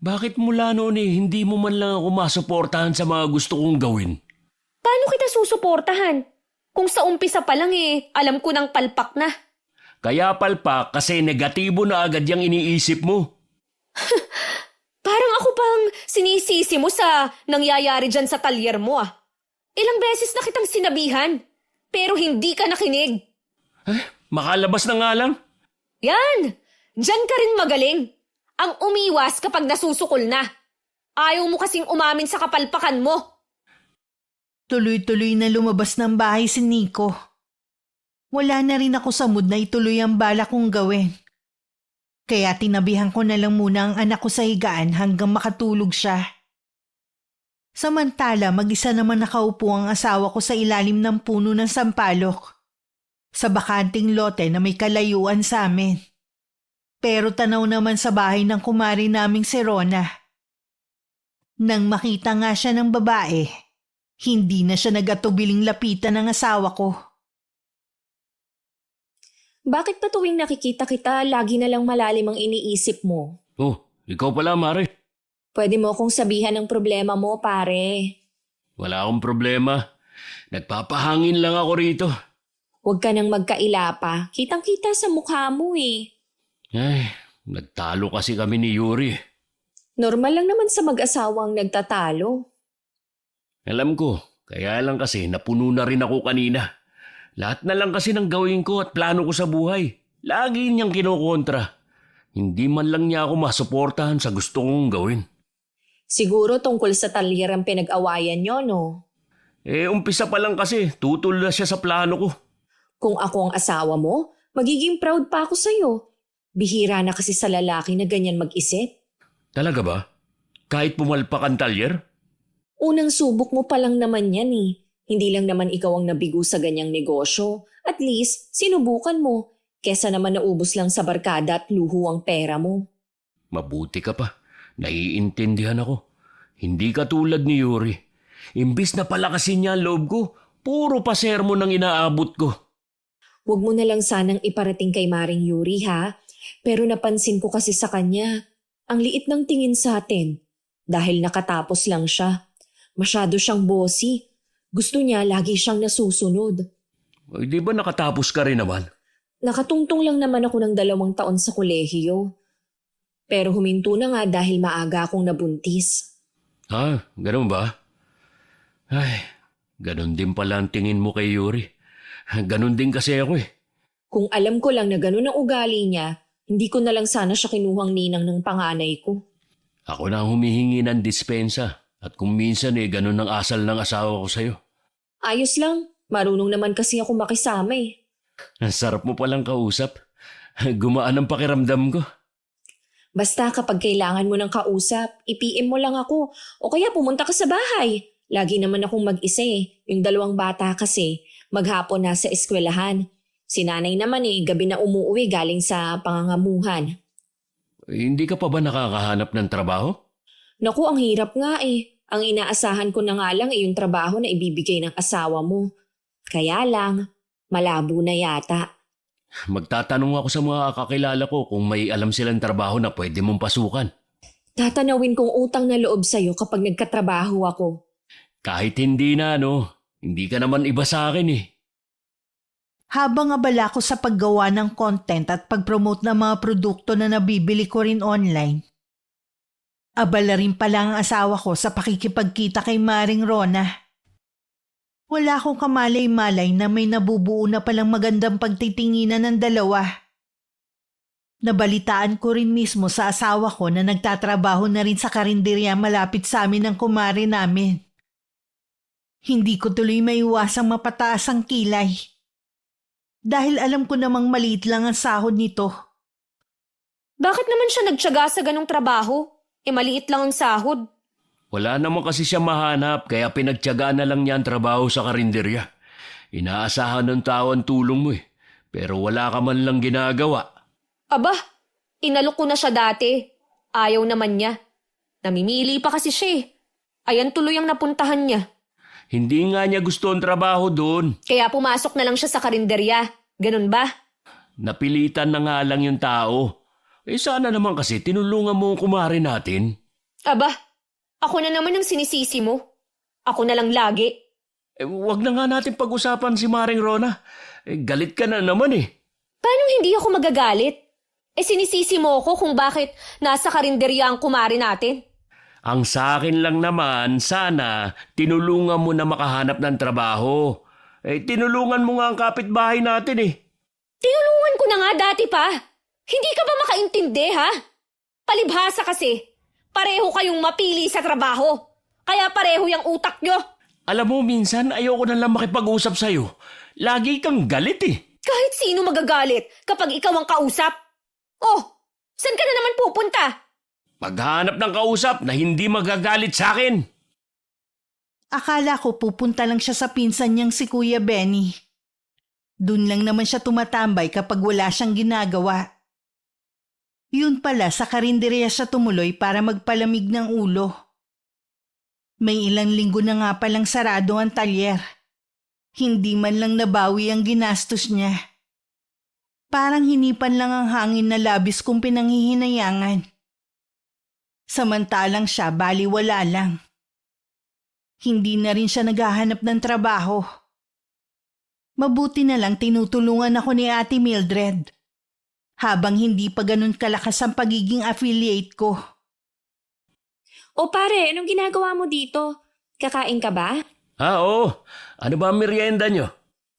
Bakit mula noon hindi mo man lang ako masuportahan sa mga gusto kong gawin? Paano kita susuportahan? Kung sa umpisa pa lang alam ko ng palpak na. Kaya palpak kasi negatibo na agad yung iniisip mo. Parang ako pang sinisisi mo sa nangyayari dyan sa talyer mo Ilang beses na kitang sinabihan, pero hindi ka nakinig. Makalabas na nga lang. Yan! Diyan ka rin magaling. Ang umiwas kapag nasusukol na. Ayaw mo kasing umamin sa kapalpakan mo. Tuloy-tuloy na lumabas ng bahay si Nico. Wala na rin ako sa mood na ituloy ang bala kong gawin. Kaya tinabihan ko na lang muna ang anak ko sa higaan hanggang makatulog siya. Samantala, mag-isa naman nakaupo ang asawa ko sa ilalim ng puno ng sampalok, sa bakanting lote na may kalayuan sa amin. Pero tanaw naman sa bahay ng kumari naming si Rona. Nang makita nga siya ng babae, hindi na siya nag-atubiling lapitan ng asawa ko. Bakit pa tuwing nakikita kita, lagi na lang malalim ang iniisip mo? Oh, ikaw pala, Mare. Pwede mo akong sabihan ng problema mo, pare. Wala akong problema. Nagpapahangin lang ako rito. Huwag ka nang magkaila pa. Kitang-kita sa mukha mo eh. Ay, nagtalo kasi kami ni Yuri. Normal lang naman sa mag-asawang nagtatalo. Alam ko, kaya lang kasi napuno na rin ako kanina. Lahat na lang kasi ng gawin ko at plano ko sa buhay. Lagi niyang kinokontra. Hindi man lang niya ako masuportahan sa gusto kong gawin. Siguro tungkol sa talyer ang pinag-awayan nyo, no? Umpisa pa lang kasi, tutol na siya sa plano ko. Kung ako ang asawa mo, magiging proud pa ako sa'yo. Bihira na kasi sa lalaki na ganyan mag-isip. Talaga ba? Kahit pumalpak ang talyer? Unang subok mo pa lang naman yan eh. Hindi lang naman ikaw ang nabigo sa ganyang negosyo. At least, sinubukan mo. Kesa naman naubos lang sa barkada at luho ang pera mo. Mabuti ka pa. Naiintindihan ako. Hindi ka tulad ni Yuri. Imbis na palakasin niya ang loob ko, puro pa sermon ang inaabot ko. Huwag mo na lang sanang iparating kay Maring Yuri ha. Pero napansin ko kasi sa kanya, ang liit ng tingin sa atin. Dahil nakatapos lang siya. Masyado siyang bossy. Gusto niya lagi siyang nasusunod. Ay, di ba nakatapos ka rin naman? Nakatungtong lang naman ako ng 2 taon sa kolehiyo. Pero huminto na nga dahil maaga akong nabuntis. Ha? Ganun ba? Ay, ganun din pala ang tingin mo kay Yuri. Ganun din kasi ako eh. Kung alam ko lang na ganun ang ugali niya, hindi ko na lang sana siya kinuhang ninang ng panganay ko. Ako na ang humihingi ng dispensa. At kung minsan ganun ang asal ng asawa ko sa'yo. Ayos lang, marunong naman kasi ako makisama eh. Ang sarap mo palang kausap. Gumaan ang pakiramdam ko. Basta kapag kailangan mo ng kausap, i-PM mo lang ako o kaya pumunta ka sa bahay. Lagi naman akong mag-isa eh. Yung 2 bata kasi, maghapon na sa eskwelahan. Si nanay naman gabi na umuwi galing sa pangangamuhan. Hindi ka pa ba nakakahanap ng trabaho? Naku, ang hirap nga eh. Ang inaasahan ko na nga lang yung trabaho na ibibigay ng asawa mo. Kaya lang, malabo na yata. Magtatanong ako sa mga kakilala ko kung may alam silang trabaho na pwede mong pasukan. Tatanawin kong utang na loob sa'yo kapag nagkatrabaho ako. Kahit hindi na hindi ka naman iba sa akin eh. Habang abala ko sa paggawa ng content at pag-promote ng mga produkto na nabibili ko rin online, abala rin pala ang asawa ko sa pakikipagkita kay Maring Rona. Wala akong kamalay-malay na may nabubuo na palang magandang pagtitinginan ng dalawa. Nabalitaan ko rin mismo sa asawa ko na nagtatrabaho na rin sa karinderya malapit sa amin ng kumari namin. Hindi ko tuloy maiwasang mapataas ang kilay. Dahil alam ko namang maliit lang ang sahod nito. Bakit naman siya nagtyaga sa ganong trabaho? Maliit lang ang sahod. Wala naman kasi siya mahanap kaya pinagtiyagaan na lang niya ang trabaho sa karinderya. Inaasahan ng tao ang tulong mo eh. Pero wala ka man lang ginagawa. Aba, inalok ko na siya dati. Ayaw naman niya. Namimili pa kasi siya eh. Ayan tuloy ang napuntahan niya. Hindi nga niya gusto ang trabaho doon. Kaya pumasok na lang siya sa karinderya. Ganun ba? Napilitan na nga lang yung tao. Sana naman kasi tinulungan mo ang kumari natin. Aba, ako na naman ang sinisisi mo. Ako na lang lagi. Wag na nga natin pag-usapan si Maring Rona. Galit ka na naman eh. Paano hindi ako magagalit? Sinisisi mo ako kung bakit nasa karinderya ang kumari natin. Ang sa akin lang naman, sana tinulungan mo na makahanap ng trabaho. Tinulungan mo nga ang kapitbahay natin eh. Tinulungan ko na nga dati pa. Hindi ka ba makaintindi, ha? Palibhasa kasi. Pareho kayong mapili sa trabaho. Kaya pareho yung utak nyo. Alam mo, minsan ayoko na lang makipag-usap sa'yo. Lagi kang galit eh. Kahit sino magagalit kapag ikaw ang kausap. Oh, saan ka na naman pupunta? Maghanap ng kausap na hindi magagalit sa akin. Akala ko pupunta lang siya sa pinsan niyang si Kuya Benny. Doon lang naman siya tumatambay kapag wala siyang ginagawa. Yun pala, sa karinderya siya tumuloy para magpalamig ng ulo. May ilang linggo na nga palang sarado ang talyer. Hindi man lang nabawi ang ginastos niya. Parang hinipan lang ang hangin na labis kong pinanghihinayangan. Samantalang siya baliwala lang. Hindi na rin siya naghahanap ng trabaho. Mabuti na lang tinutulungan ako ni Ate Mildred. Habang hindi pa ganun kalakas ang pagiging affiliate ko. O pare, anong ginagawa mo dito? Kakain ka ba? Oo. Ano ba ang merienda nyo?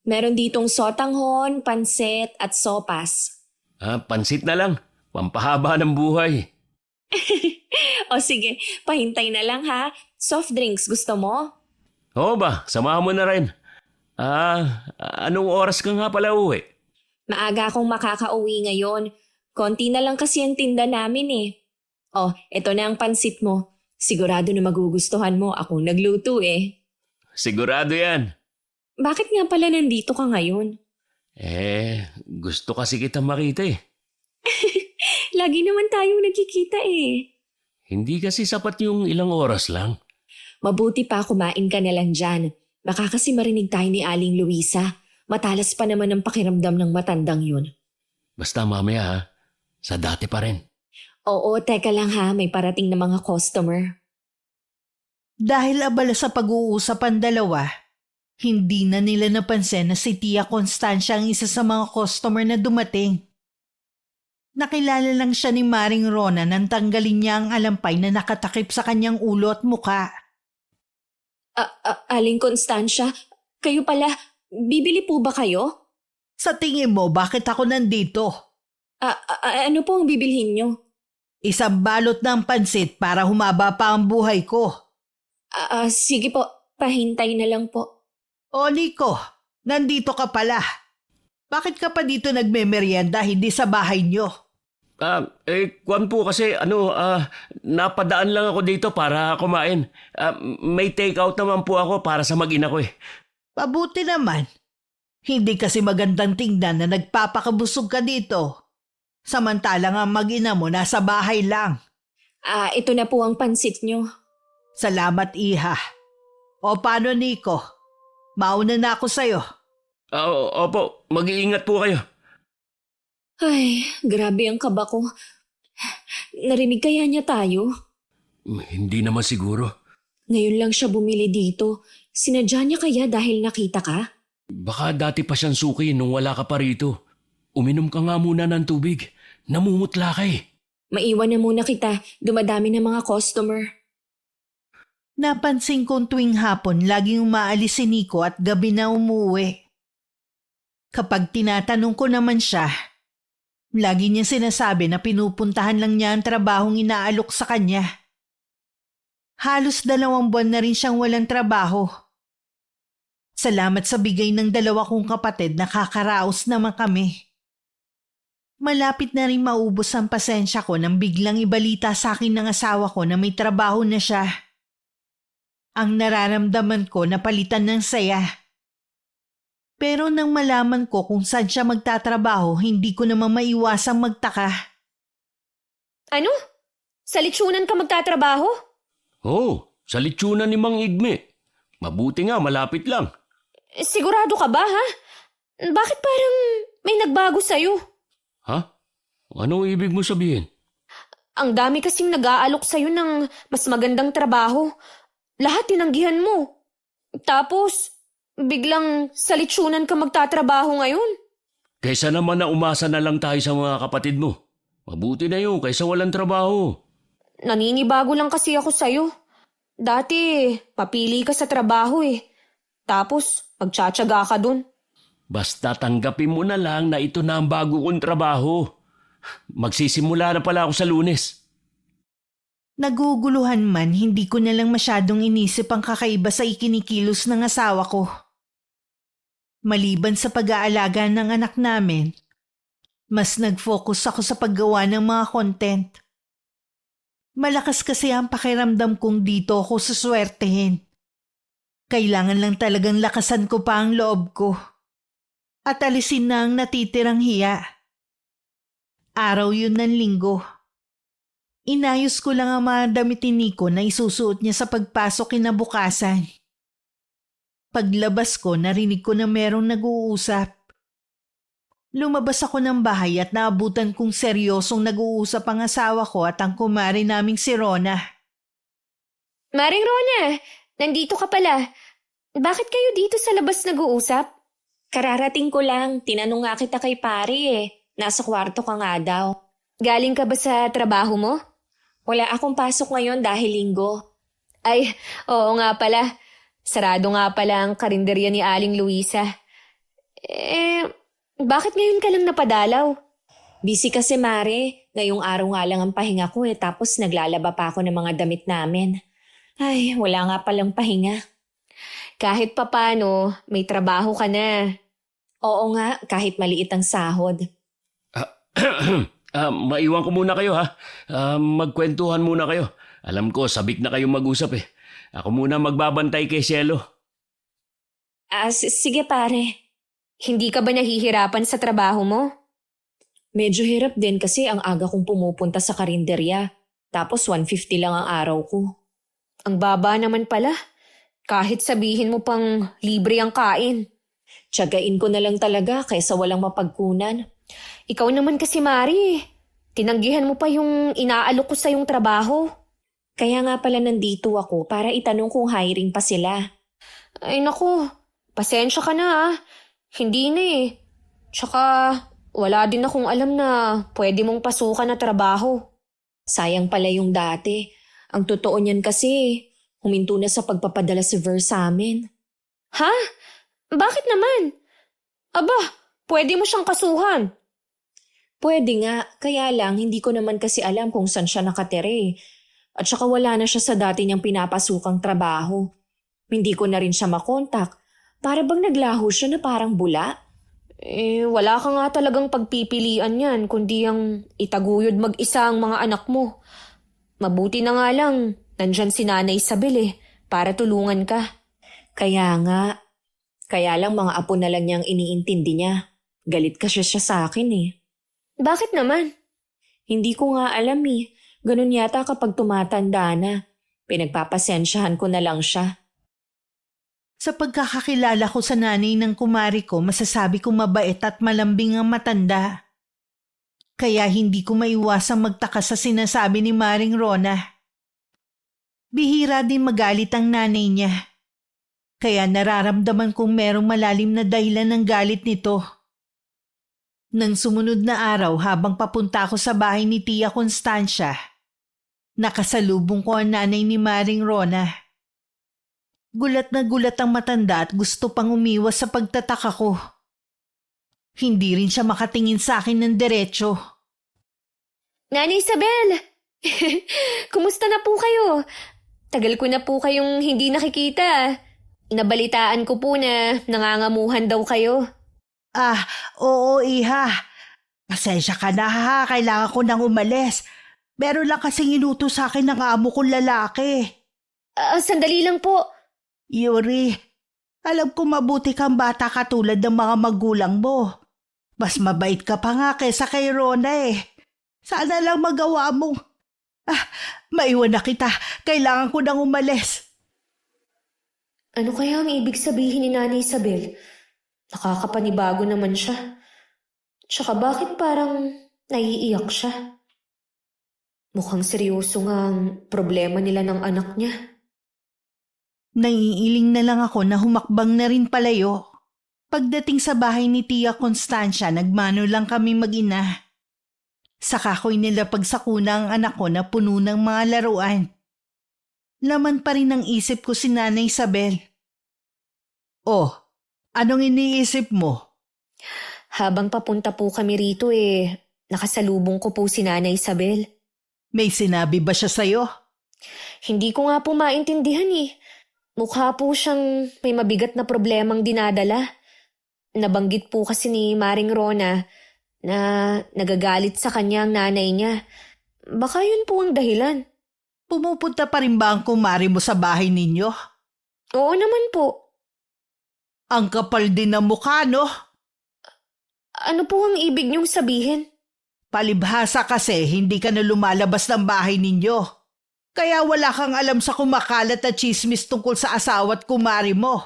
Meron ditong sotanghon, pansit at sopas. Pansit na lang. Pampahaba ng buhay. O sige, pahintay na lang ha. Soft drinks, gusto mo? Oo ba? Samahan mo na rin. Anong oras ka nga pala uwi? Maaga akong makakauwi ngayon. Konti na lang kasi ang tinda namin eh. Oh, eto na ang pansit mo. Sigurado na magugustuhan mo. Akong nagluto eh. Sigurado yan. Bakit nga pala nandito ka ngayon? Gusto kasi kita makita eh. Lagi naman tayong nagkikita eh. Hindi kasi sapat yung ilang oras lang. Mabuti pa kumain ka na lang dyan. Baka kasi marinig tayo ni Aling Luisa. Matalas pa naman ang pakiramdam ng matandang yun. Basta mamaya ha, sa dati pa rin. Oo, teka lang ha. May parating na mga customer. Dahil abala sa pag-uusap ang dalawa, hindi na nila napansin na si Tia Constancia ang isa sa mga customer na dumating. Nakilala lang siya ni Maring Rona nang tanggalin niya ang alampay na nakatakip sa kanyang ulo at muka. Aling Constancia, kayo pala, bibili po ba kayo? Sa tingin mo, bakit ako nandito? Ano po ang bibilhin nyo? Isang balot ng pansit para humaba pa ang buhay ko. Sige po, pahintay na lang po. O Nico, nandito ka pala. Bakit ka pa dito nagmemeryenda, hindi sa bahay niyo? Kwan po kasi napadaan lang ako dito para kumain. May take out naman po ako para sa mag-ina ko eh. Pabuti naman. Hindi kasi magandang tingnan na nagpapakabusog ka dito. Samantalang ang mag-ina mo nasa bahay lang. Ito na po ang pansit nyo. Salamat, Iha. O paano, Nico? Mauna na ako sa'yo. Opo, mag-iingat po kayo. Ay, grabe ang kaba ko. Narinig kaya niya tayo? Hindi naman siguro. Ngayon lang siya bumili dito. Sinadya niya kaya dahil nakita ka? Baka dati pa siyang suki nung wala ka pa rito. Uminom ka nga muna ng tubig. Namumutla ka eh. Maiwan na muna kita. Dumadami na mga customer. Napansin kong tuwing hapon laging umaalis si Nico at gabi na umuwi. Kapag tinatanong ko naman siya, lagi niya sinasabi na pinupuntahan lang niya ang trabahong inaalok sa kanya. Halos 2 buwan na rin siyang walang trabaho. Salamat sa bigay ng 2 kong kapatid, nakakaraos naman kami. Malapit na rin maubos ang pasensya ko nang biglang ibalita sa akin ng asawa ko na may trabaho na siya. Ang nararamdaman ko na palitan ng saya. Pero nang malaman ko kung saan siya magtatrabaho, hindi ko naman maiwasang magtaka. Ano? Sa litsunan ka magtatrabaho? Sa litsunan ni Mang Igme. Mabuti nga, malapit lang. Sigurado ka ba, ha? Bakit parang may nagbago sa'yo? Ha? Anong ibig mo sabihin? Ang dami kasing nag-aalok sa'yo ng mas magandang trabaho. Lahat tinanggihan mo. Tapos, biglang sa litsunan ka magtatrabaho ngayon. Kaysa naman na umasa na lang tayo sa mga kapatid mo. Mabuti na yun kaysa walang trabaho. Naninibago lang kasi ako sa'yo. Dati, papili ka sa trabaho eh. Tapos, magtsatsaga ka dun. Basta tanggapin mo na lang na ito na ang bago kong trabaho. Magsisimula na pala ako sa Lunes. Naguguluhan man, hindi ko na lang masyadong inisip ang kakaiba sa ikinikilos ng asawa ko. Maliban sa pag-aalaga ng anak namin, mas nag-focus ako sa paggawa ng mga content. Malakas kasi ang pakiramdam kong dito ako suswertehin. Kailangan lang talagang lakasan ko pa ang loob ko at alisin na ang natitirang hiya. Araw yun ng linggo. Inayos ko lang ang mga damit ni Nico na isusuot niya sa pagpasok kinabukasan. Paglabas ko, narinig ko na merong nag-uusap. Lumabas ako ng bahay at naabutan kong seryosong nag-uusap ang asawa ko at ang kumari naming si Rona. Maring Rona, nandito ka pala. Bakit kayo dito sa labas nag-uusap? Kararating ko lang, tinanong nga kita kay pare eh. Nasa kwarto ka nga daw. Galing ka ba sa trabaho mo? Wala akong pasok ngayon dahil linggo. Ay, oo nga pala. Sarado nga pala ang karinderya ni Aling Luisa. Bakit ngayon ka lang napadalaw? Busy kasi Mare, ngayong araw nga lang ang pahinga ko tapos naglalaba pa ako ng mga damit namin. Ay, wala nga palang pahinga. Kahit papano, may trabaho ka na. Oo nga, kahit maliit ang sahod. Maiwan ko muna kayo ha. Magkwentuhan muna kayo. Alam ko, sabik na kayong mag-usap eh. Ako muna magbabantay kay Cielo. Sige pare. Hindi ka ba nahihirapan sa trabaho mo? Medyo hirap din kasi ang aga kong pumupunta sa karinderya. Tapos 150 lang ang araw ko. Ang baba naman pala. Kahit sabihin mo pang libre ang kain. Tiyagain ko na lang talaga kaysa walang mapagkunan. Ikaw naman kasi Mari, tinanggihan mo pa yung inaalok ko sa yung trabaho. Kaya nga pala nandito ako para itanong kung hiring pa sila. Ay naku, pasensya ka na ah. Hindi na eh. Tsaka wala din akong alam na pwede mong pasukan na trabaho. Sayang pala yung dati. Ang totoo niyan kasi, huminto na sa pagpapadala si Ver sa amin. Ha? Bakit naman? Aba, pwede mo siyang kasuhan. Pwede nga, kaya lang hindi ko naman kasi alam kung saan siya nakatire. At saka wala na siya sa dati niyang pinapasukang trabaho. Hindi ko na rin siya makontak. Para bang naglaho siya na parang bula? Wala ka nga talagang pagpipilian yan, kundi ang itaguyod mag-isa ang mga anak mo. Mabuti na nga lang, nandyan si Nanay Isabel para tulungan ka. Kaya nga. Kaya lang mga apo na lang niyang iniintindi niya. Galit kasi siya sa akin eh. Bakit naman? Hindi ko nga alam eh. Ganun yata kapag tumatanda na. Pinagpapasensyahan ko na lang siya. Sa pagkakakilala ko sa nanay ng kumari ko, masasabi kong mabait at malambing ang matanda. Kaya hindi ko maiwasang magtaka sa sinasabi ni Maring Rona. Bihira din magalit ang nanay niya. Kaya nararamdaman kong merong malalim na dahilan ng galit nito. Nang sumunod na araw habang papunta ako sa bahay ni Tia Constancia, nakasalubong ko ang nanay ni Maring Rona. Gulat na gulat ang matanda at gusto pang umiwas sa pagtataka ko. Hindi rin siya makatingin sa akin ng diretsyo. Nanay Isabel! Kumusta na po kayo? Tagal ko na po kayong hindi nakikita. Nabalitaan ko po na nangangamuhan daw kayo. Oo iha. Pasensya ka na ha, kailangan ko nang umalis. Meron lang kasing inuto sa akin ng amo kong lalaki. Sandali lang po. Yuri, alam ko mabuti kang bata katulad ng mga magulang mo. Mas mabait ka pa nga kaysa kay Rona eh. Sana lang magawa mo. Maiwan na kita. Kailangan ko nang umalis. Ano kaya ang ibig sabihin ni Nanay Isabel? Nakakapanibago naman siya. Tsaka bakit parang naiiyak siya? Mukhang seryoso nga ang problema nila ng anak niya. Naiiling na lang ako na humakbang na rin palayo. Pagdating sa bahay ni Tia Constancia, nagmano lang kami mag-ina. Saka ko'y nilapag sa kuna ang anak ko na puno ng mga laruan. Laman pa rin ang isip ko si Nanay Isabel. Oh, anong iniisip mo? Habang papunta po kami rito Nakasalubong ko po si Nanay Isabel. May sinabi ba siya sa'yo? Hindi ko nga po maintindihan eh. Mukha po siyang may mabigat na problemang dinadala. Nabanggit po kasi ni Maring Rona na nagagalit sa kanya ang nanay niya. Baka yun po ang dahilan. Pumupunta pa rin ba ang kumari mo sa bahay ninyo? Oo naman po. Ang kapal din ng mukha, no? Ano po ang ibig niyong sabihin? Palibhasa kasi hindi ka na lumalabas ng bahay ninyo. Kaya wala kang alam sa kumakalat na chismis tungkol sa asawa at kumari mo.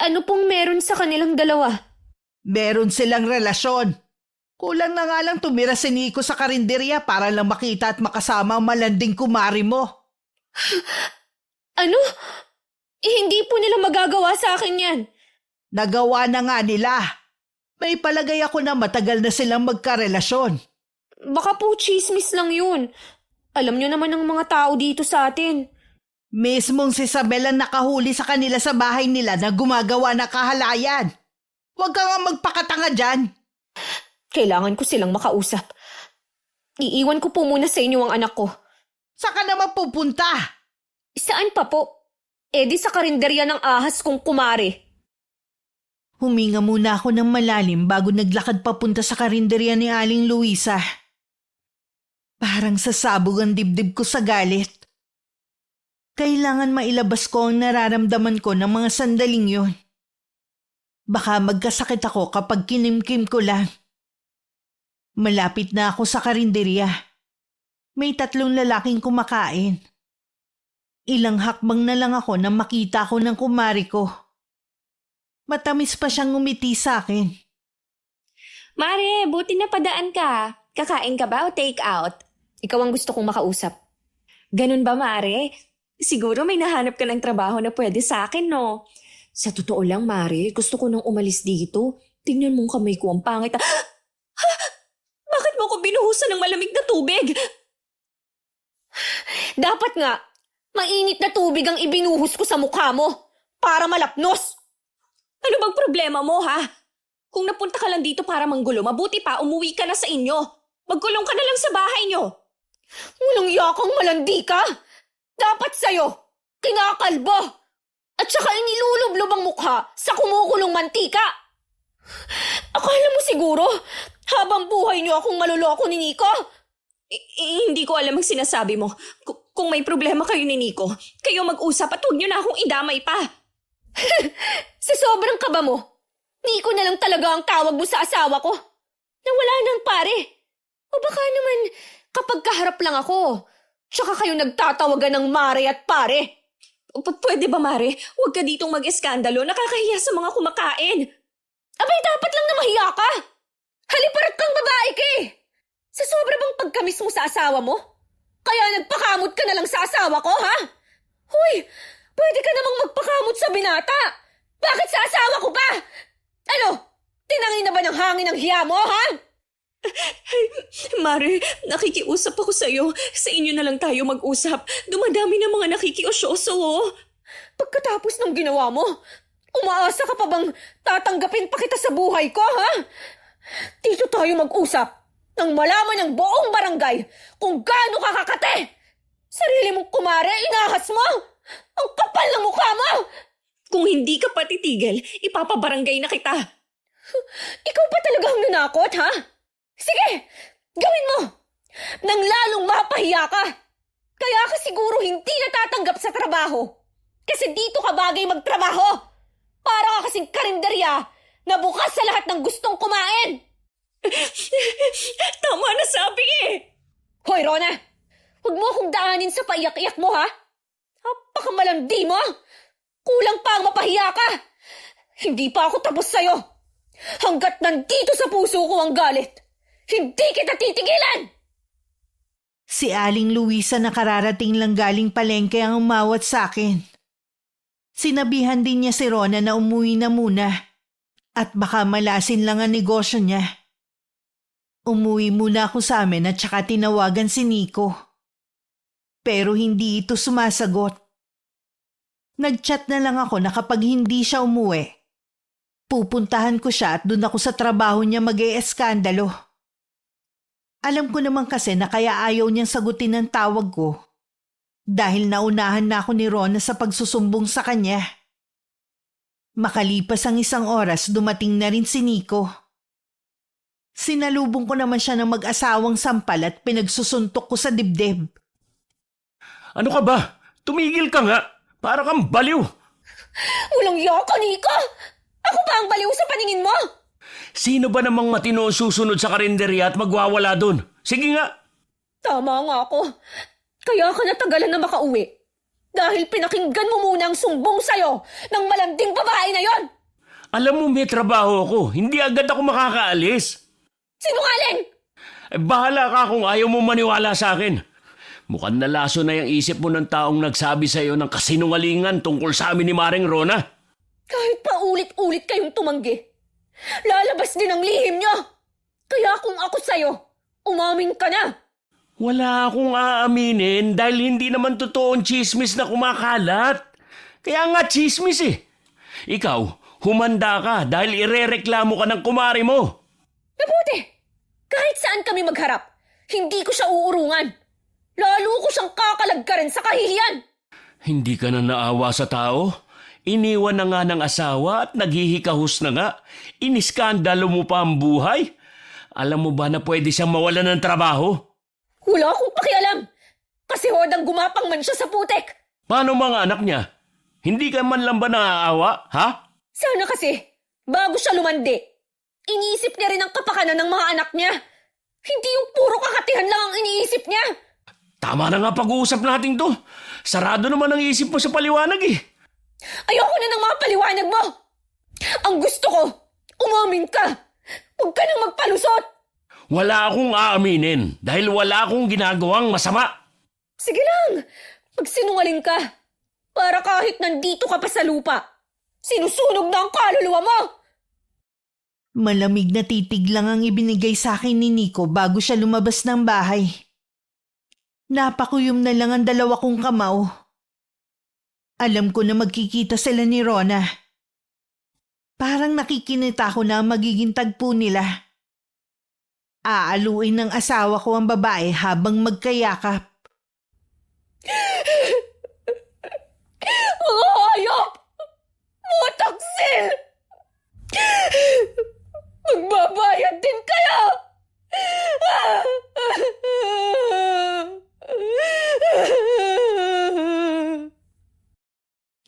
Ano pong meron sa kanilang dalawa? Meron silang relasyon. Kulang na nga lang tumira si Nico sa karinderya para lang makita at makasama ang malanding kumari mo. Ano? Hindi po nila magagawa sa akin yan. Nagawa na nga nila. May palagay ako na matagal na silang magkarelasyon. Baka po chismis lang yun. Alam niyo naman ng mga tao dito sa atin. Mismong si Isabel ang nakahuli sa kanila sa bahay nila na gumagawa ng kahalayan. Huwag ka nga magpakatanga dyan. Kailangan ko silang makausap. Iiwan ko po muna sa inyo ang anak ko. Saan ka naman pupunta? Saan pa po? Di sa karinderya ng ahas kong kumare. Huminga muna ako ng malalim bago naglakad papunta sa karinderya ni Aling Luisa. Parang sasabog ang dibdib ko sa galit. Kailangan mailabas ko ang nararamdaman ko ng mga sandaling yun. Baka magkasakit ako kapag kinimkim ko lang. Malapit na ako sa karinderya. May 3 lalaking kumakain. Ilang hakbang na lang ako nang makita ko ng kumari ko. Matamis pa siyang ngumiti sa akin. Mare, buti na padaan ka. Kakain ka ba o take out? Ikaw ang gusto kong makausap. Ganun ba, Mare? Siguro may nahanap ka ng trabaho na pwede sa akin, no? Sa totoo lang, Mare, gusto ko nang umalis dito. Tingnan mo ang kamay ko, ang pangit. Bakit mo ko binuhusan ng malamig na tubig? Dapat nga, mainit na tubig ang ibinuhos ko sa mukha mo para malapnos. Ano bang problema mo, ha? Kung napunta ka lang dito para manggulo, mabuti pa umuwi ka na sa inyo. Magkulong ka na lang sa bahay nyo. Walang yakang malandi ka. Dapat sa'yo, kinakalbo. At saka inilulublob ang mukha sa kumukulong mantika. Akala mo siguro, habang buhay niyo akong maluloko ni Nico? Hindi ko alam ang sinasabi mo. Kung may problema kayo ni Nico, kayo mag-usap at huwag nyo na akong idamay pa. Sa sobrang kaba mo, Nico na lang talaga ang tawag mo sa asawa ko. Nawala ng pare. O baka naman kapag kaharap lang ako, tsaka kayo nagtatawagan ng mare at pare. Pwede ba, Mare? Huwag ka ditong mag-eskandalo. Nakakahiya sa mga kumakain. Abay, dapat lang na mahiya ka. Haliparat kang babae ka eh. Sa sobra bang pagkamis mo sa asawa mo? Kaya nagpakamot ka na lang sa asawa ko, ha? Huy, pwede ka namang magpakamot sa binata. Bakit sa asawa ko pa? Ano, tinangin na ba ng hangin ang hiya mo, ha? Mare, nakikiusap ako sa'yo. Sa inyo na lang tayo mag-usap. Dumadami na mga nakikiosyoso, oh. Pagkatapos ng ginawa mo, umaasa ka pa bang tatanggapin pa kita sa buhay ko, ha? Dito tayo mag-usap nang malaman ng buong barangay kung gaano ka kakate. Sarili mong kumare, inahas mo. Ang kapal ng mukha mo. Kung hindi ka pa titigil, ipapabarangay na kita. Ikaw pa talaga ang nanakot, ha? Sige, gawin mo. Nang lalong mapahiya ka. Kaya ka siguro hindi natatanggap sa trabaho. Kasi dito ka bagay magtrabaho. Para ka kasing karinderya na bukas sa lahat ng gustong kumain. Tama na sabi eh. Hoy, Rona! Huwag mo akong daanin sa paiyak-iyak mo, ha? Napakamalandi mo! Kulang pa ang mapahiya ka! Hindi pa ako tapos sa'yo! Hanggat nandito sa puso ko ang galit, hindi kita titigilan! Si Aling Luisa na kararating lang galing palengke ang umawat sa akin. Sinabihan din niya si Rona na umuwi na muna at baka malasin lang ang negosyo niya. Umuwi muna ako sa amin at saka tinawagan si Nico. Pero hindi ito sumasagot. Nag-chat na lang ako na kapag hindi siya umuwi, pupuntahan ko siya at doon ako sa trabaho niya mag-e-eskandalo. Alam ko naman kasi na kaya ayaw niyang sagutin ang tawag ko dahil naunahan na ako ni Rona sa pagsusumbong sa kanya. Makalipas ang 1 oras, dumating na rin si Nico. Sinalubong ko naman siya ng mag-asawang sampal at pinagsusuntok ko sa dibdib. Ano ka ba? Tumigil ka nga. Para kang baliw. Walang yoko, Nico! Ako pa ang baliw sa paningin mo? Sino ba namang matino ang susunod sa karinderya at magwawala doon? Sige nga. Tama nga ako. Kaya ka natagalan na makauwi. Dahil pinakinggan mo muna ang sumbong sa'yo ng malanding babae na yon. Alam mo may trabaho ako. Hindi agad ako makakaalis. Sinungaling! Bahala ka kung ayaw mo maniwala sa akin. Mukhang nalaso na yung isip mo ng taong nagsabi sa'yo ng kasinungalingan tungkol sa amin ni Maring Rona. Kahit pa ulit-ulit kayong tumanggi, lalabas din ang lihim niyo. Kaya kung ako sa'yo, umamin ka na. Wala akong aaminin dahil hindi naman totoong chismis na kumakalat. Kaya nga chismis eh. Ikaw, humanda ka dahil irereklamo ka ng kumari mo. Mabuti! Kahit saan kami magharap, hindi ko siya uurungan. Lalo ko siyang kakalagkarin sa kahihiyan. Hindi ka na naawa sa tao? Iniwan na nga ng asawa at naghihikahus na nga. Iniskandalo mo pa ang buhay? Alam mo ba na pwede siyang mawalan ng trabaho? Wala akong pakialam. Kasi hodang gumapang man siya sa putek. Paano mga anak niya? Hindi ka man lang ba naaawa, ha? Sana kasi, bago siya lumandi, iniisip niya rin ang kapakanan ng mga anak niya. Hindi yung puro kakatihan lang ang iniisip niya. Tama na nga pag-uusap natin to. Sarado naman ang isip mo sa paliwanag eh. Ayoko na ng mga paliwanag mo. Ang gusto ko, umamin ka. Huwag ka nang magpalusot. Wala akong aaminin dahil wala akong ginagawang masama. Sige lang, magsinungaling ka. Para kahit nandito ka pa sa lupa, sinusunog na ang kaluluwa mo. Malamig na titig lang ang ibinigay sa akin ni Nico bago siya lumabas ng bahay. Napakuyom na lang ang 2 kong kamao. Alam ko na magkikita sila ni Rona. Parang nakikinita ko na ang magiging tagpo nila. Aaluin ng asawa ko ang babae habang magkayakap. Mga hayop! Mga taksil! Magbabayad din kayo!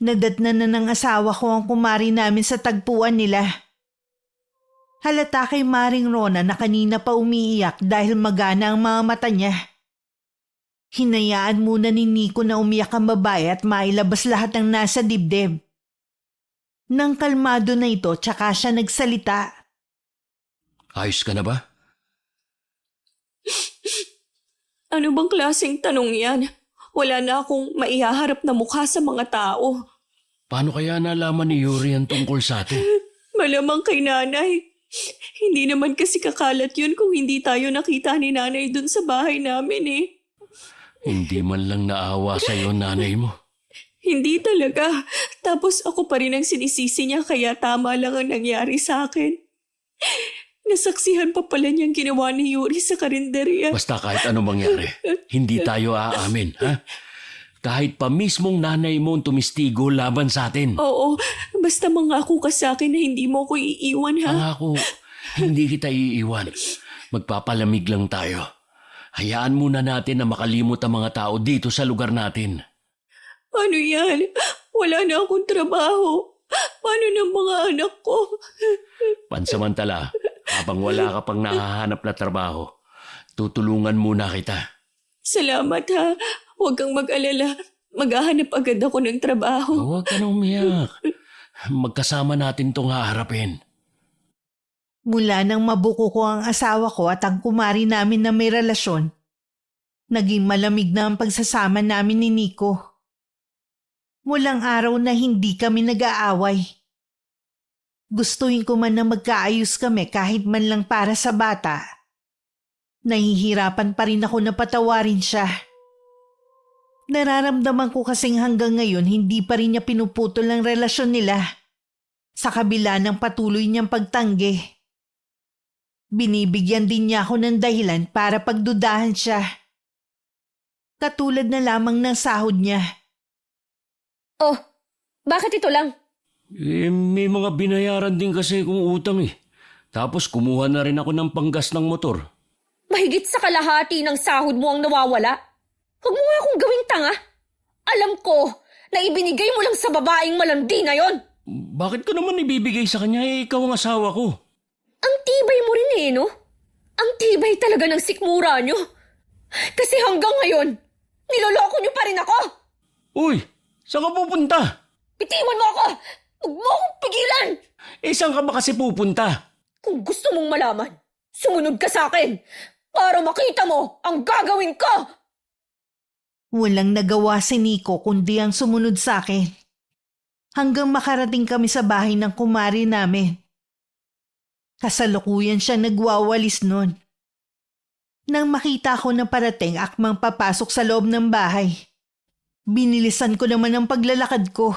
Nadatnan na ng asawa ko ang kumari namin sa tagpuan nila. Halata kay Maring Rona na kanina pa umiiyak dahil magana ang mga mata niya. Hinayaan muna ni Nico na umiyak ang babae at mailabas lahat ng nasa dibdib. Nang kalmado na ito, tsaka siya nagsalita. Ayos ka na ba? Ano bang klaseng tanong yan? Wala na akong maihaharap na mukha sa mga tao. Paano kaya nalaman ni Yuri ang tungkol sa atin? Malamang kay nanay. Hindi naman kasi kakalat yun kung hindi tayo nakita ni nanay dun sa bahay namin eh. Hindi man lang naawa sa'yo nanay mo. Hindi talaga. Tapos ako pa rin ang sinisisi niya kaya tama lang ang nangyari sa akin. Nasaksihan pa pala niyang ginawa ni Yuri sa karinderya. Basta kahit ano mangyari, hindi tayo aamin, ha? Kahit pa mismong nanay mo ang tumistigo laban sa atin. Oo, basta mangako ka sa akin na hindi mo ko iiwan ha. Pangako, hindi kita iiwan. Magpapalamig lang tayo. Hayaan muna natin na makalimot ang mga tao dito sa lugar natin. Ano yan? Wala na akong trabaho. Paano ng mga anak ko? Pansamantala, habang wala ka pang nahahanap na trabaho, tutulungan muna kita. Salamat ha. Huwag kang mag-alala. Maghahanap agad ako ng trabaho. Huwag ka na umiyak. Magkasama natin tong haharapin. Mula nang mabuko ko ang asawa ko at ang kumari namin na may relasyon, naging malamig na ang pagsasama namin ni Nico. Walang araw na hindi kami nag-aaway. Gustuhin ko man na magkaayos kami kahit man lang para sa bata. Nahihirapan pa rin ako na patawarin siya. Nararamdaman ko kasing hanggang ngayon hindi pa rin niya pinuputol ang relasyon nila sa kabila ng patuloy niyang pagtanggi. Binibigyan din niya ako ng dahilan para pagdudahan siya. Katulad na lamang ng sahod niya. Oh, bakit ito lang? May mga binayaran din kasi kung utang eh. Tapos kumuha na rin ako ng panggas ng motor. Mahigit sa kalahati ng sahod mo ang nawawala? Huwag mo nga akong gawing tanga. Alam ko na ibinigay mo lang sa babaeng malandi na yon. Bakit ko naman ibibigay sa kanya ikaw ang asawa ko? Ang tibay mo rin eh, no? Ang tibay talaga ng sikmura nyo. Kasi hanggang ngayon, niloloko nyo pa rin ako. Uy, saan ka pupunta? Bitiwan mo ako! Huwag mo akong pigilan! Saan ka ba kasi pupunta? Kung gusto mong malaman, sumunod ka sa akin para makita mo ang gagawin ko! Walang nagawa si Nico kundi ang sumunod sa akin. Hanggang makarating kami sa bahay ng kumari namin. Kasalukuyan siya nagwawalis nun. Nang makita ko na parating akmang papasok sa loob ng bahay, binilisan ko naman ang paglalakad ko.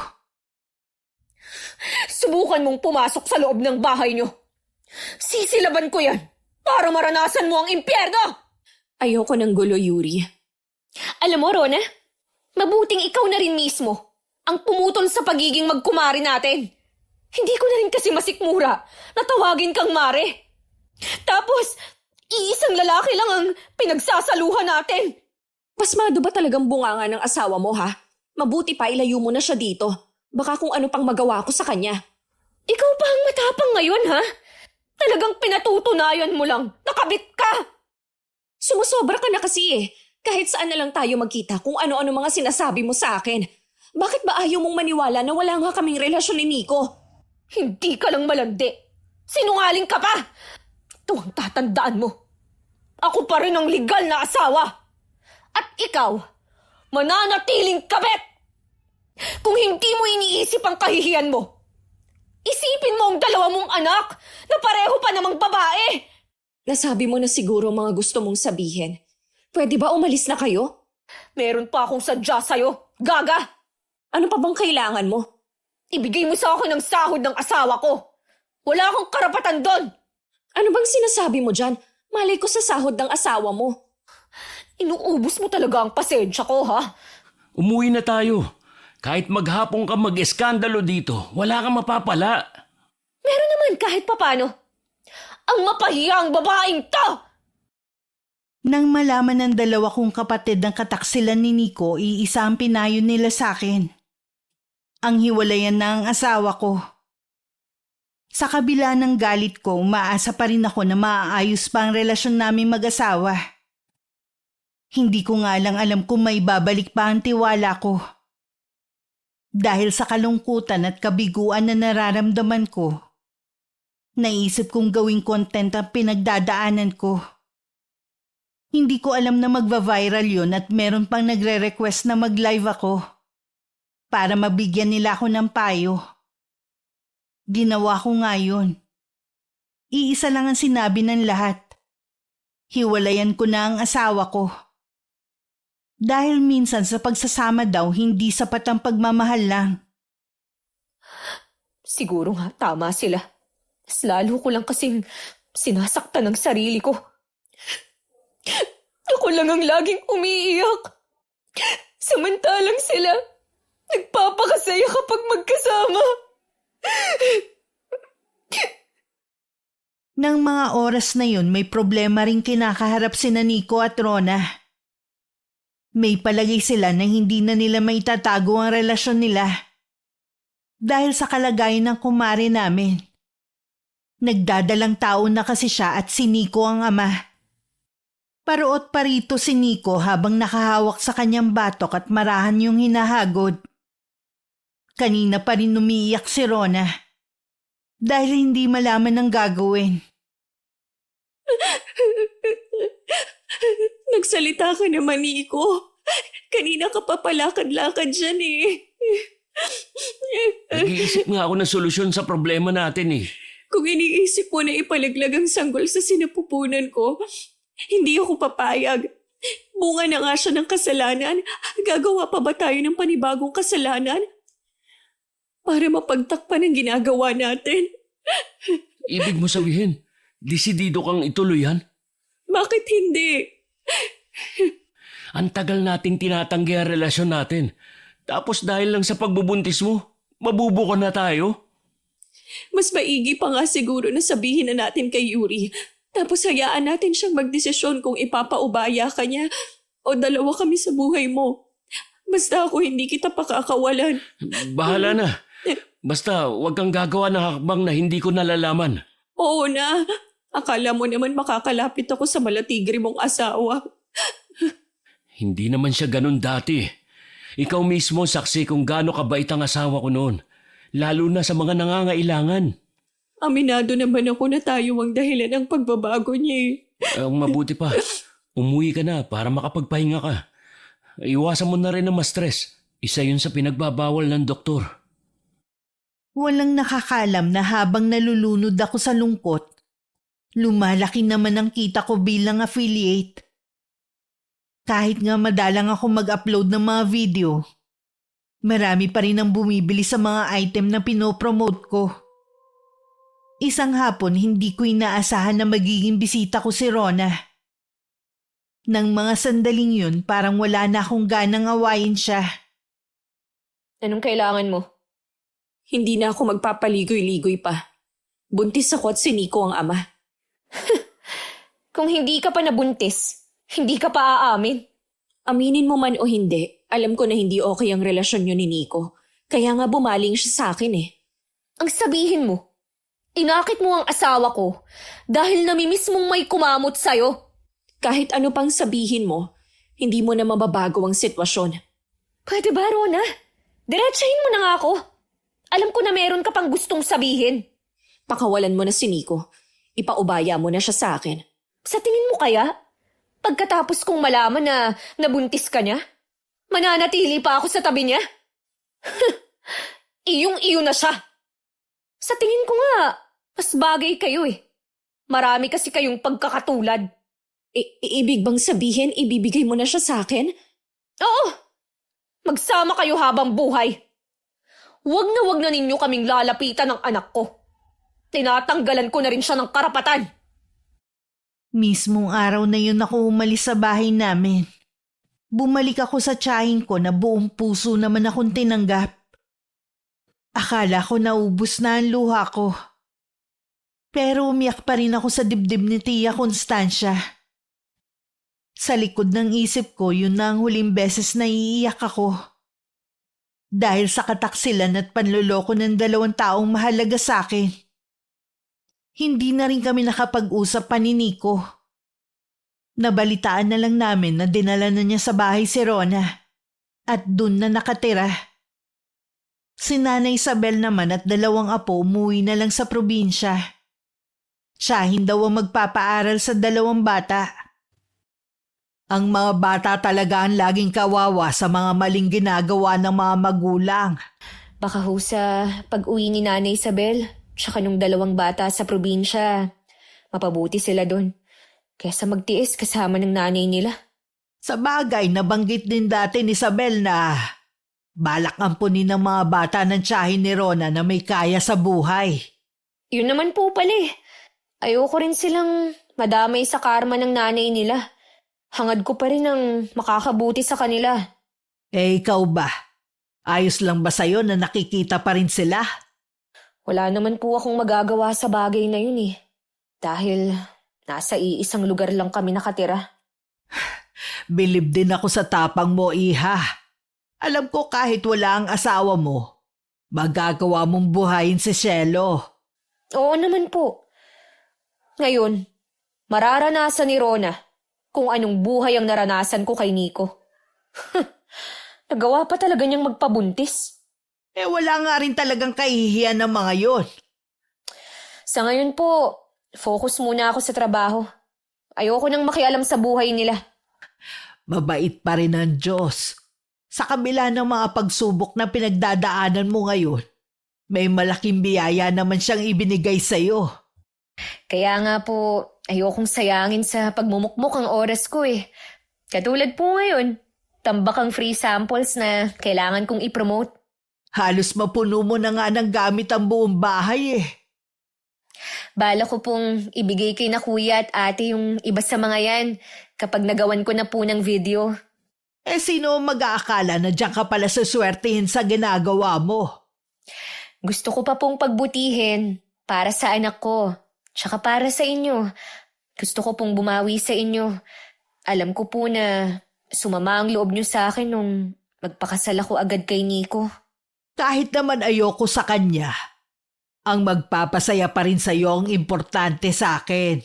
Subukan mong pumasok sa loob ng bahay nyo. Sisilaban ko yan para maranasan mo ang impyerno! Ayoko ng gulo, Yuri. Alam mo, Rona, mabuting ikaw na rin mismo ang pumutol sa pagiging magkumari natin. Hindi ko na rin kasi masikmura na tawagin kang Mare. Tapos, iisang lalaki lang ang pinagsasaluhan natin. Pasmado ba talagang bunganga ng asawa mo, ha? Mabuti pa ilayo mo na siya dito. Baka kung ano pang magawa ko sa kanya. Ikaw pa ang matapang ngayon, ha? Talagang pinatutunayan mo lang. Nakabit ka! Sumusobra ka na kasi eh. Kahit saan na lang tayo magkita kung ano-ano mga sinasabi mo sa akin. Bakit ba ayaw mong maniwala na wala nga kaming relasyon ni Nico? Hindi ka lang malandi. Sinungaling ka pa! Ito ang tatandaan mo. Ako pa rin ang legal na asawa. At ikaw, mananatiling kabit! Kung hindi mo iniisip ang kahihiyan mo, isipin mo ang dalawa mong anak na pareho pa namang babae. Nasabi mo na siguro mga gusto mong sabihin. Pwede ba umalis na kayo? Meron pa akong sadya sa'yo, Gaga! Ano pa bang kailangan mo? Ibigay mo sa akin ang sahod ng asawa ko. Wala akong karapatan doon. Ano bang sinasabi mo dyan? Malay ko sa sahod ng asawa mo. Inuubos mo talaga ang pasensya ko, ha? Umuwi na tayo. Kahit maghapon ka mag-eskandalo dito, wala kang mapapala. Meron naman kahit papano. Ang mapahiyang babaeng to! Nang malaman ng dalawa kong kapatid ng kataksilan ni Nico, iisa ang pinayo nila sa akin. Ang hiwalayan na ang asawa ko. Sa kabila ng galit ko, umaasa pa rin ako na maaayos pa ang relasyon namin mag-asawa. Hindi ko nga lang alam kung may babalik pa ang tiwala ko. Dahil sa kalungkutan at kabiguan na nararamdaman ko, naisip kong gawing content ang pinagdadaanan ko. Hindi ko alam na magva-viral yun at meron pang nagre-request na mag-live ako para mabigyan nila ako ng payo. Ginawa ko nga yun. Iisa lang ang sinabi ng lahat. Hiwalayan ko na ang asawa ko. Dahil minsan sa pagsasama daw hindi sapat ang pagmamahal lang. Siguro nga tama sila. Mas lalo ko lang kasing sinasaktan ng sarili ko. Ako lang ang laging umiiyak. Samantalang sila, nagpapakasaya kapag magkasama. Nang mga oras na yun, may problema ring kinakaharap sina Nico at Rona. May palagay sila na hindi na nila maitatago ang relasyon nila. Dahil sa kalagayan ng kumare namin. Nagdadalang taon na kasi siya at si Nico ang ama. Paruot pa rito si Nico habang nakahawak sa kanyang batok at marahan yung hinahagod. Kanina pa rin umiiyak si Rona. Dahil hindi malaman ang gagawin. Nagsalita ka naman, Nico. Kanina ka pa palakad-lakad dyan eh. Nag-iisip nga ako ng solusyon sa problema natin eh. Kung iniisip mo na ipalaglag ang sanggol sa sinapupunan ko, hindi ako papayag. Bunga na nga siya ng kasalanan. Gagawa pa ba tayo ng panibagong kasalanan? Para mapagtakpan ang ginagawa natin. Ibig mo sabihin, Desidido kang ituloy yan? Bakit hindi? Ang tagal nating tinatanggi ang relasyon natin. Tapos dahil lang sa pagbubuntis mo, mabubuko na tayo? Mas maigi pa nga siguro na sabihin na natin kay Yuri. Tapos hayaan natin siyang magdesisyon kung ipapaubaya ka niya o dalawa kami sa buhay mo. Basta ako hindi kita pakakawalan. Bahala na. Basta huwag kang gagawa ng hakbang na hindi ko nalalaman. Oo na. Akala mo naman makakalapit ako sa malatigre mong asawa. Hindi naman siya ganun dati. Ikaw mismo saksi kung gaano kabait ang asawa ko noon. Lalo na sa mga nangangailangan. Aminado naman ako na tayo ang dahilan ng pagbabago niya Ang mabuti pa, umuwi ka na para makapagpahinga ka. Iwasan mo na rin ang ma-stress. Isa yun sa pinagbabawal ng doktor. Walang nakakalam na habang nalulunod ako sa lungkot, lumalaki naman ang kita ko bilang affiliate. Kahit nga madalang ako mag-upload ng mga video, marami pa rin ang bumibili sa mga item na pinopromote ko. Isang hapon hindi ko inaasahan na magiging bisita ko si Rona. Nang mga sandaling yun, parang wala na akong ganang awayin siya. Anong kailangan mo? Hindi na ako magpapaligoy-ligoy pa. Buntis ako at si Nico ang ama. Kung hindi ka pa nabuntis, hindi ka pa aamin. Aminin mo man o hindi, alam ko na hindi okay ang relasyon niyo ni Nico. Kaya nga bumaling siya sa akin eh. Ang sabihin mo, inakit mo ang asawa ko dahil namimiss mong may kumamot sa'yo. Kahit ano pang sabihin mo, hindi mo na mababago ang sitwasyon. Pwede ba, Rona? Diretsahin mo na nga ako. Alam ko na meron ka pang gustong sabihin. Pakawalan mo na si Nico. Ipaubaya mo na siya sa akin. Sa tingin mo kaya, pagkatapos kong malaman na nabuntis ka niya, mananatili pa ako sa tabi niya? Iyong-iyo na siya. Sa tingin ko nga, mas bagay kayo eh. Marami kasi kayong pagkakatulad. Ibig bang sabihin, ibibigay mo na siya sa akin? Oo! Magsama kayo habang buhay. Wag na ninyo kaming lalapitan ng anak ko. Tinatanggalan ko na rin siya ng karapatan. Mismong araw na yun ako umalis sa bahay namin. Bumalik ako sa tiyahin ko na buong puso naman akong tinanggap. Akala ko naubos na ang luha ko. Pero umiyak pa rin ako sa dibdib ni Tia Constancia. Sa likod ng isip ko, yun na ang huling beses na iiyak ako. Dahil sa kataksilan at panloloko ng 2 taong mahalaga sa akin. Hindi na rin kami nakapag-usap pa ni Nico. Nabalitaan na lang namin na dinala na niya sa bahay si Rona at dun na nakatira. Si Nana Isabel naman at 2 apo umuwi na lang sa probinsya. Siyahin daw ang magpapaaral sa 2 bata. Ang mga bata talaga ang laging kawawa sa mga maling ginagawa ng mga magulang. Baka ho sa pag-uwi ni Nanay Isabel, tsaka nung 2 bata sa probinsya, mapabuti sila doon. Kesa magtiis kasama ng nanay nila. Sa bagay, nabanggit din dati ni Isabel na balak ampunin ng mga bata ng tiyahin ni Rona na may kaya sa buhay. Yun naman po pala eh. Ayoko rin silang madamay sa karma ng nanay nila. Hangad ko pa rin ang makakabuti sa kanila. Eh ikaw ba? Ayos lang ba sa'yo na nakikita pa rin sila? Wala naman po akong magagawa sa bagay na yun eh. Dahil nasa iisang lugar lang kami nakatira. Bilib din ako sa tapang mo, Iha. Alam ko kahit wala ang asawa mo, magagawa mong buhayin si Cielo. Oo naman po. Ngayon, mararanasan ni Rona kung anong buhay ang naranasan ko kay Nico. Nagawa pa talaga niyang magpabuntis. Eh wala nga rin talagang kahihiyan ng mga yon. Sa ngayon po, focus muna ako sa trabaho. Ayoko nang makialam sa buhay nila. Mabait pa rin ang Diyos. Sa kabila ng mga pagsubok na pinagdadaanan mo ngayon, may malaking biyaya naman siyang ibinigay sa'yo. Kaya nga po, ayokong sayangin sa pagmumukmok ang oras ko eh. Katulad po ngayon, tambak ang free samples na kailangan kong i-promote. Halos mapuno mo na nga ng gamit ang buong bahay eh. Bala ko pong ibigay kay na kuya at ate yung iba sa mga yan kapag nagawan ko na po ng video. Sino mag-aakala na diyan ka pala suswertihin sa ginagawa mo? Gusto ko pa pong pagbutihin para sa anak ko, tsaka para sa inyo. Gusto ko pong bumawi sa inyo. Alam ko po na sumama ang loob niyo sa akin nung magpakasal ako agad kay Nico. Kahit naman ayoko sa kanya, ang magpapasaya pa rin sa'yo ang importante sa akin.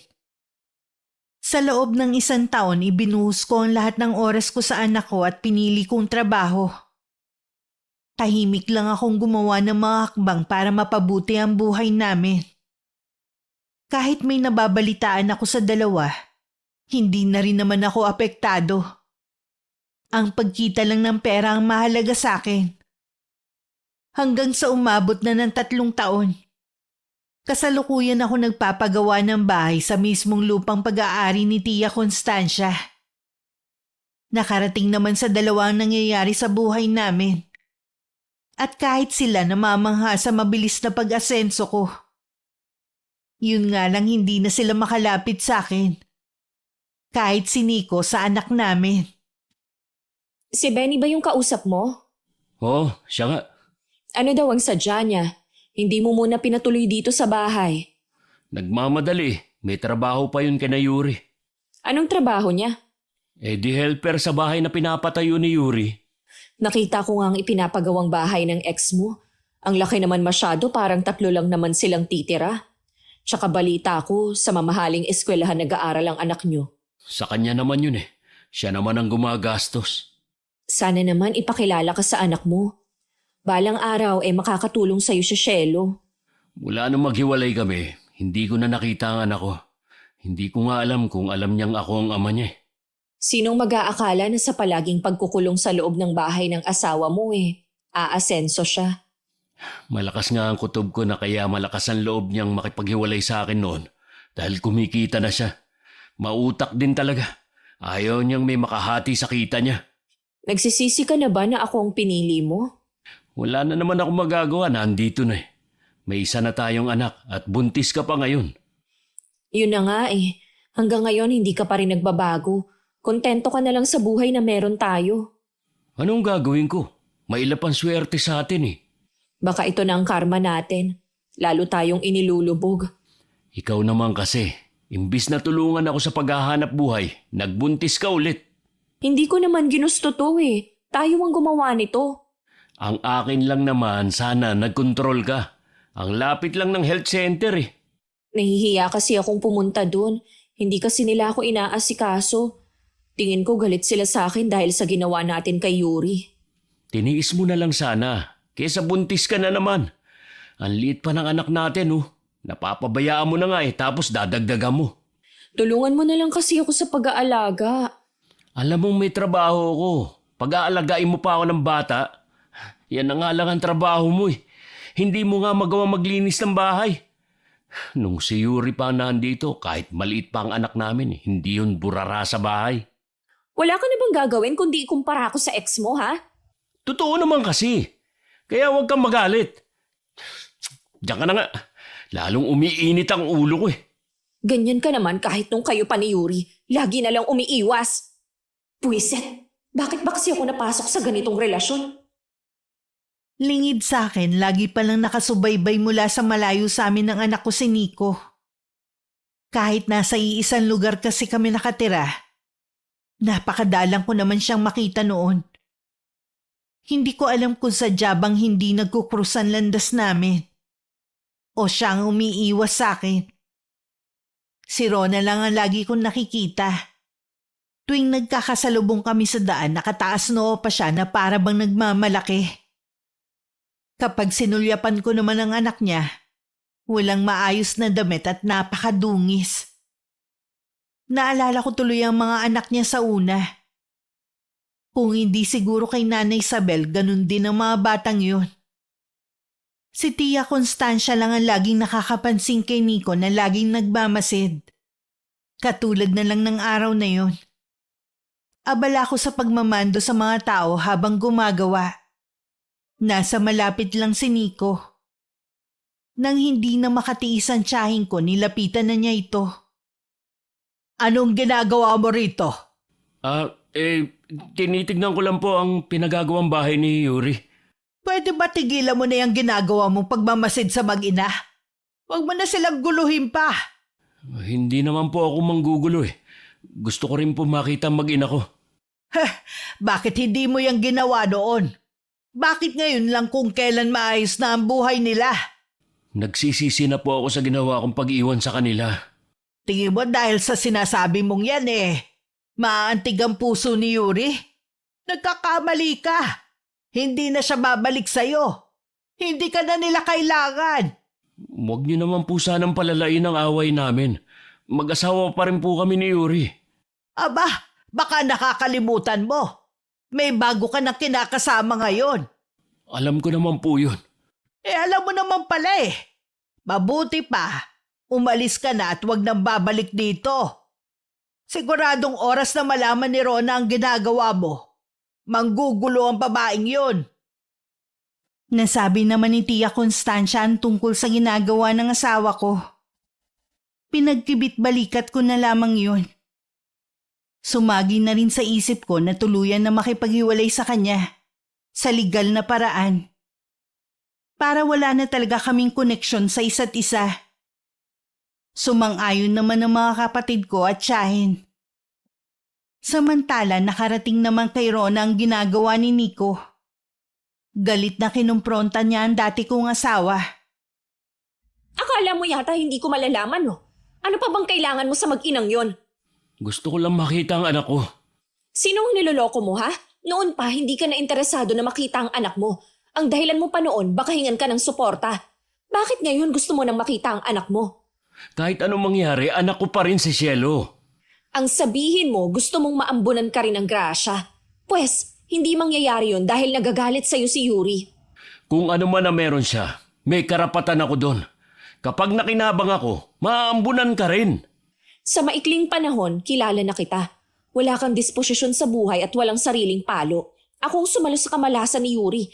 Sa loob ng 1 taon, ibinuhos ko ang lahat ng oras ko sa anak ko at pinili kong trabaho. Tahimik lang akong gumawa ng mga hakbang para mapabuti ang buhay namin. Kahit may nababalitaan ako sa dalawa, hindi na rin naman ako apektado. Ang pagkita lang ng pera ang mahalaga sa akin. Hanggang sa umabot na ng 3 taon. Kasalukuyan ako nagpapagawa ng bahay sa mismong lupang pag-aari ni Tia Constancia. Nakarating naman sa 2 ang nangyayari sa buhay namin. At kahit sila namamangha sa mabilis na pag-asenso ko, yun nga lang hindi na sila makalapit sa akin. Kahit si Nico sa anak namin. Si Benny ba yung kausap mo? Oh, siya nga. Ano daw ang sadya niya? Hindi mo muna pinatuloy dito sa bahay. Nagmamadali. May trabaho pa yun kina Yuri. Anong trabaho niya? Di helper sa bahay na pinapatayo ni Yuri. Nakita ko nga ang ipinapagawang bahay ng ex mo. Ang laki naman masyado, parang 3 lang naman silang titira. Tsaka balita ko, sa mamahaling eskwelahan nag-aaral ang anak niyo. Sa kanya naman yun eh. Siya naman ang gumagastos. Sana naman ipakilala ka sa anak mo. Balang araw makakatulong sa'yo si Shelo. Mula nung maghiwalay kami, hindi ko na nakita ang anak ko. Hindi ko nga alam kung alam niyang ako ang ama niya. Sinong mag-aakala na sa palaging pagkukulong sa loob ng bahay ng asawa mo aasenso siya? Malakas nga ang kutob ko na kaya malakas ang loob niyang makipaghiwalay sa akin noon dahil kumikita na siya. Mautak din talaga. Ayaw niyang may makahati sa kita niya. Nagsisisi ka na ba na ako ang pinili mo? Wala na naman ako magagawa, nandito na eh. May isa na tayong anak at buntis ka pa ngayon. Yun na nga Hanggang ngayon hindi ka pa rin nagbabago. Kontento ka na lang sa buhay na meron tayo. Anong gagawin ko? Mailap ang swerte sa atin eh. Baka ito na ang karma natin. Lalo tayong inilulubog. Ikaw naman kasi, imbis na tulungan ako sa paghahanap buhay, nagbuntis ka ulit. Hindi ko naman ginusto to Tayo ang gumawa nito. Ang akin lang naman, sana nagkontrol ka. Ang lapit lang ng health center eh. Nahihiya kasi akong pumunta dun. Hindi kasi nila ako inaasikaso. Tingin ko galit sila sa akin dahil sa ginawa natin kay Yuri. Tiniis mo na lang sana, kesa buntis ka na naman. Ang liit pa ng anak natin Napapabayaan mo na nga tapos dadagdagan mo. Tulungan mo na lang kasi ako sa pag-aalaga. Alam mong may trabaho ko. Pag-aalagain mo pa ako ng bata. Yan na nga lang ang trabaho mo Hindi mo nga magawa maglinis ng bahay. Nung si Yuri pa nandito, kahit maliit pa ang anak namin, hindi yun burara sa bahay. Wala ka na bang gagawin kundi ikumpara ako sa ex mo, ha? Totoo naman kasi. Kaya huwag kang magalit. Diyan ka na nga. Lalong umiinit ang ulo ko Ganyan ka naman kahit nung kayo pa ni Yuri. Lagi na lang umiiwas. Puwiset, bakit ba kasi ako napasok sa ganitong relasyon? Lingid sa akin, lagi palang nakasubaybay mula sa malayo sa amin ng anak ko si Nico. Kahit nasa iisang lugar kasi kami nakatira, napakadalang ko naman siyang makita noon. Hindi ko alam kung sadya bang hindi nagkukrusan landas namin. O siya ang umiiwas sa akin. Si Rona lang ang lagi kong nakikita. Tuwing nagkakasalubong kami sa daan, nakataas noo pa siya na para bang nagmamalaki. Kapag sinulyapan ko naman ang anak niya, walang maayos na damit at napakadungis. Naalala ko tuloy ang mga anak niya sa una. Kung hindi siguro kay Nanay Isabel, ganun din ang mga batang yun. Si Tia Constancia lang ang laging nakakapansin kay Nico na laging nagmamasid. Katulad na lang ng araw na yun. Abala ko sa pagmamando sa mga tao habang gumagawa. Nasa malapit lang si Nico. Nang hindi na makatiis ang tiyahin ko, nilapitan na niya ito. Anong ginagawa mo rito? Tinitignan ko lang po ang pinagagawang bahay ni Yuri. Pwede ba tigilan mo na yung ginagawa mong pagmamasid sa mag-ina? Huwag mo na silang guluhin pa. Hindi naman po ako manggugulo eh. Gusto ko rin po makita ang mag-ina ko. Bakit hindi mo yung ginawa noon? Bakit ngayon lang kung kailan maayos na ang buhay nila? Nagsisisi na po ako sa ginawa kong pag-iwan sa kanila. Tingin mo dahil sa sinasabi mong yan maantig ang puso ni Yuri? Nagkakamali ka. Hindi na siya babalik sa'yo. Hindi ka na nila kailangan. Huwag niyo naman po sanang palalain ang away namin. Mag-asawa pa rin po kami ni Yuri. Aba, baka nakakalimutan mo. May bago ka na kinakasama ngayon. Alam ko naman po yun. Alam mo naman pala Mabuti pa, umalis ka na at huwag nang babalik dito. Siguradong oras na malaman ni Rona ang ginagawa mo. Manggugulo ang babaeng yun. Nasabi naman ni Tia Constancia ang tungkol sa ginagawa ng asawa ko. Pinagkibit-balikat ko na lamang yun. Sumagi na rin sa isip ko na tuluyan na makipaghiwalay sa kanya sa legal na paraan. Para wala na talaga kaming koneksyon sa isa't isa. Sumang-ayon naman ng mga kapatid ko at tiyahin. Samantala nakarating naman kay Rona ang ginagawa ni Nico. Galit na kinumpronta niya ang dati kong asawa. Akala mo yata hindi ko malalaman, no? Ano pa bang kailangan mo sa mag-inang yon? Gusto ko lang makita ang anak ko. Sinong niloloko mo, ha? Noon pa, hindi ka na interesado na makita ang anak mo. Ang dahilan mo pa noon, baka hingan ka ng suporta. Bakit ngayon gusto mo nang makita ang anak mo? Kahit anong mangyari, anak ko pa rin si Cielo. Ang sabihin mo, gusto mong maambunan ka rin ng grasya. Pwes, hindi mangyayari yun dahil nagagalit sa'yo si Yuri. Kung ano man na meron siya, may karapatan ako doon. Kapag nakinabang ako, maaambunan ka rin. Sa maikling panahon, kilala na kita. Wala kang disposisyon sa buhay at walang sariling palo. Ako ang sumalo sa kamalasan ni Yuri.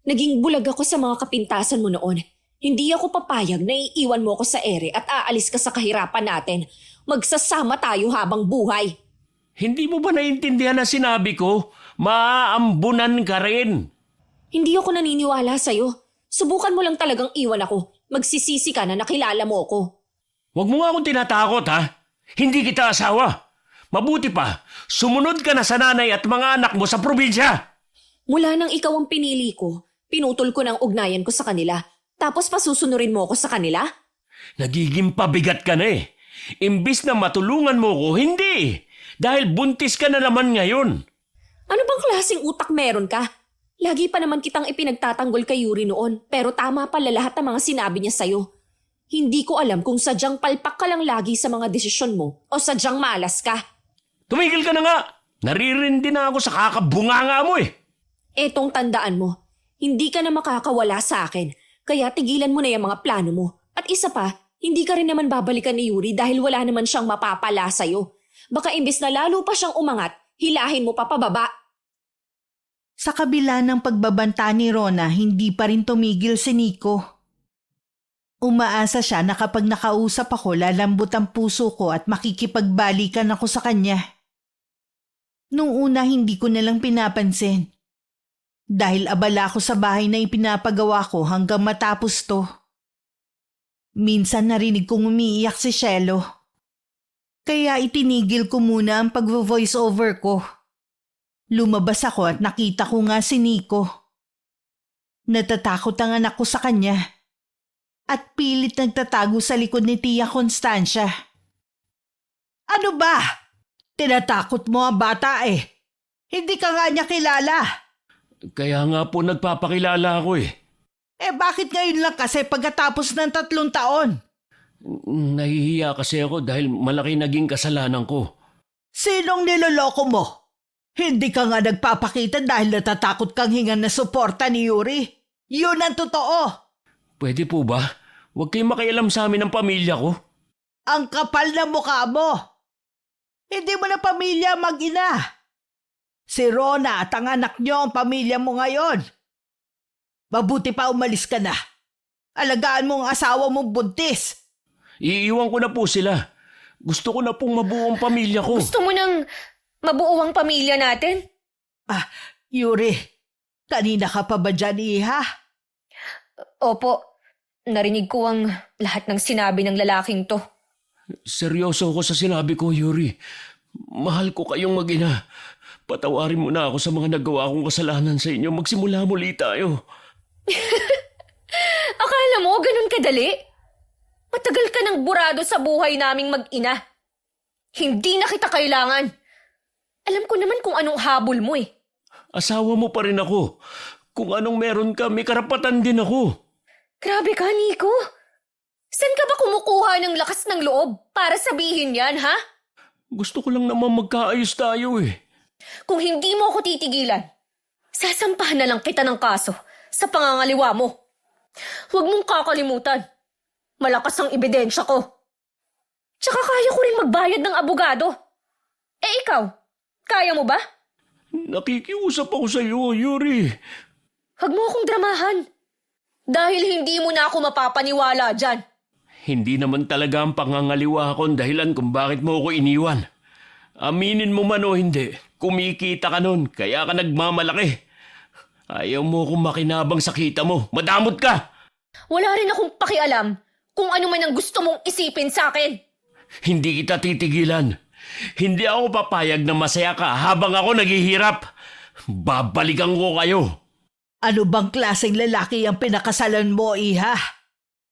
Naging bulag ako sa mga kapintasan mo noon. Hindi ako papayag na iiwan mo ako sa ere at aalis ka sa kahirapan natin. Magsasama tayo habang buhay. Hindi mo ba naiintindihan na sinabi ko? Maaambunan ka rin. Hindi ako naniniwala sa'yo. Subukan mo lang talagang iwan ako. Magsisisi ka na nakilala mo ako. Huwag mo nga akong tinatakot ha. Hindi kita asawa. Mabuti pa, sumunod ka na sa nanay at mga anak mo sa probinsya. Mula nang ikaw ang pinili ko, pinutol ko ng ugnayan ko sa kanila. Tapos pasusunurin mo ako sa kanila? Nagiging pabigat ka na eh. Imbis na matulungan mo ko, hindi. Dahil buntis ka na naman ngayon. Ano bang klaseng utak meron ka? Lagi pa naman kitang ipinagtatanggol kay Yuri noon, pero tama pala lahat ng mga sinabi niya sa'yo. Hindi ko alam kung sadyang palpak ka lang lagi sa mga desisyon mo o sadyang malas ka. Tumigil ka na nga. Naririndi na ako sa kakabunganga mo eh. Etong tandaan mo, hindi ka na makakawala sa akin, kaya tigilan mo na yung mga plano mo. At isa pa, hindi ka rin naman babalikan ni Yuri dahil wala naman siyang mapapala sa'yo. Baka imbes na lalo pa siyang umangat, hilahin mo pa pababa. Sa kabila ng pagbabanta ni Rona, hindi pa rin tumigil si Nico. Umaasa siya na kapag nakausap ako, lalambot ang puso ko at makikipagbalikan ako sa kanya. Nung una hindi ko nalang pinapansin. Dahil abala ako sa bahay na ipinapagawa ko hanggang matapos to. Minsan narinig kong umiiyak si Cielo. Kaya itinigil ko muna ang pag-voice over ko. Lumabas ako at nakita ko nga si Nico. Natatakot ang anak ko sa kanya. At pilit nagtatago sa likod ni Tia Constancia. Ano ba? Tinatakot mo ang bata eh. Hindi ka nga niya kilala. Kaya nga po nagpapakilala ako eh. Bakit ngayon lang kasi pagkatapos ng 3 taon? Nahihiya kasi ako dahil malaki naging kasalanan ko. Sinong niloloko mo? Hindi ka nga nagpapakita dahil natatakot kang hingan na suporta ni Yuri. Yun ang totoo. Pwede po ba? Huwag kayong makialam sa amin ng pamilya ko. Ang kapal na mukha mo. Hindi mo na pamilya mag-ina. Si Rona at ang anak niyo ang pamilya mo ngayon. Mabuti pa umalis ka na. Alagaan mo ang asawa mong buntis. Iiwan ko na po sila. Gusto ko na pong mabuo ang pamilya ko. Gusto mo nang mabuo ang pamilya natin? Yuri, kanina ka pa ba dyan, iha? Opo, narinig ko ang lahat ng sinabi ng lalaking to. Seryoso ako sa sinabi ko, Yuri. Mahal ko kayong mag-ina. Patawarin mo na ako sa mga nagawa kong kasalanan sa inyo. Magsimula muli tayo. Akala mo ganun kadali? Matagal ka ng burado sa buhay naming mag-ina. Hindi na kita kailangan. Alam ko naman kung anong habol mo eh. Asawa mo pa rin ako. Kung anong meron ka, may karapatan din ako. Grabe ka, Nico. Saan ka ba kumukuha ng lakas ng loob para sabihin yan, ha? Gusto ko lang naman magkaayos tayo eh. Kung hindi mo ako titigilan, sasampahan na lang kita ng kaso sa pangangaliwa mo. Huwag mong kakalimutan. Malakas ang ebidensya ko. Tsaka kaya ko rin magbayad ng abogado. Eh ikaw, kaya mo ba? Nakikiusap ako sa iyo, Yuri. Huwag mo akong dramahan. Dahil hindi mo na ako mapapaniwala dyan. Hindi naman talaga ang pangangaliwa ko ang dahilan kung bakit mo ako iniwan. Aminin mo man o hindi, kumikita ka nun, kaya ka nagmamalaki. Ayaw mo akong makinabang sa kita mo. Madamot ka! Wala rin akong pakialam kung ano man ang gusto mong isipin sa akin. Hindi kita titigilan. Hindi ako papayag na masaya ka habang ako naghihirap. Babalikan ko kayo. Ano bang klaseng lalaki ang pinakasalan mo, iha?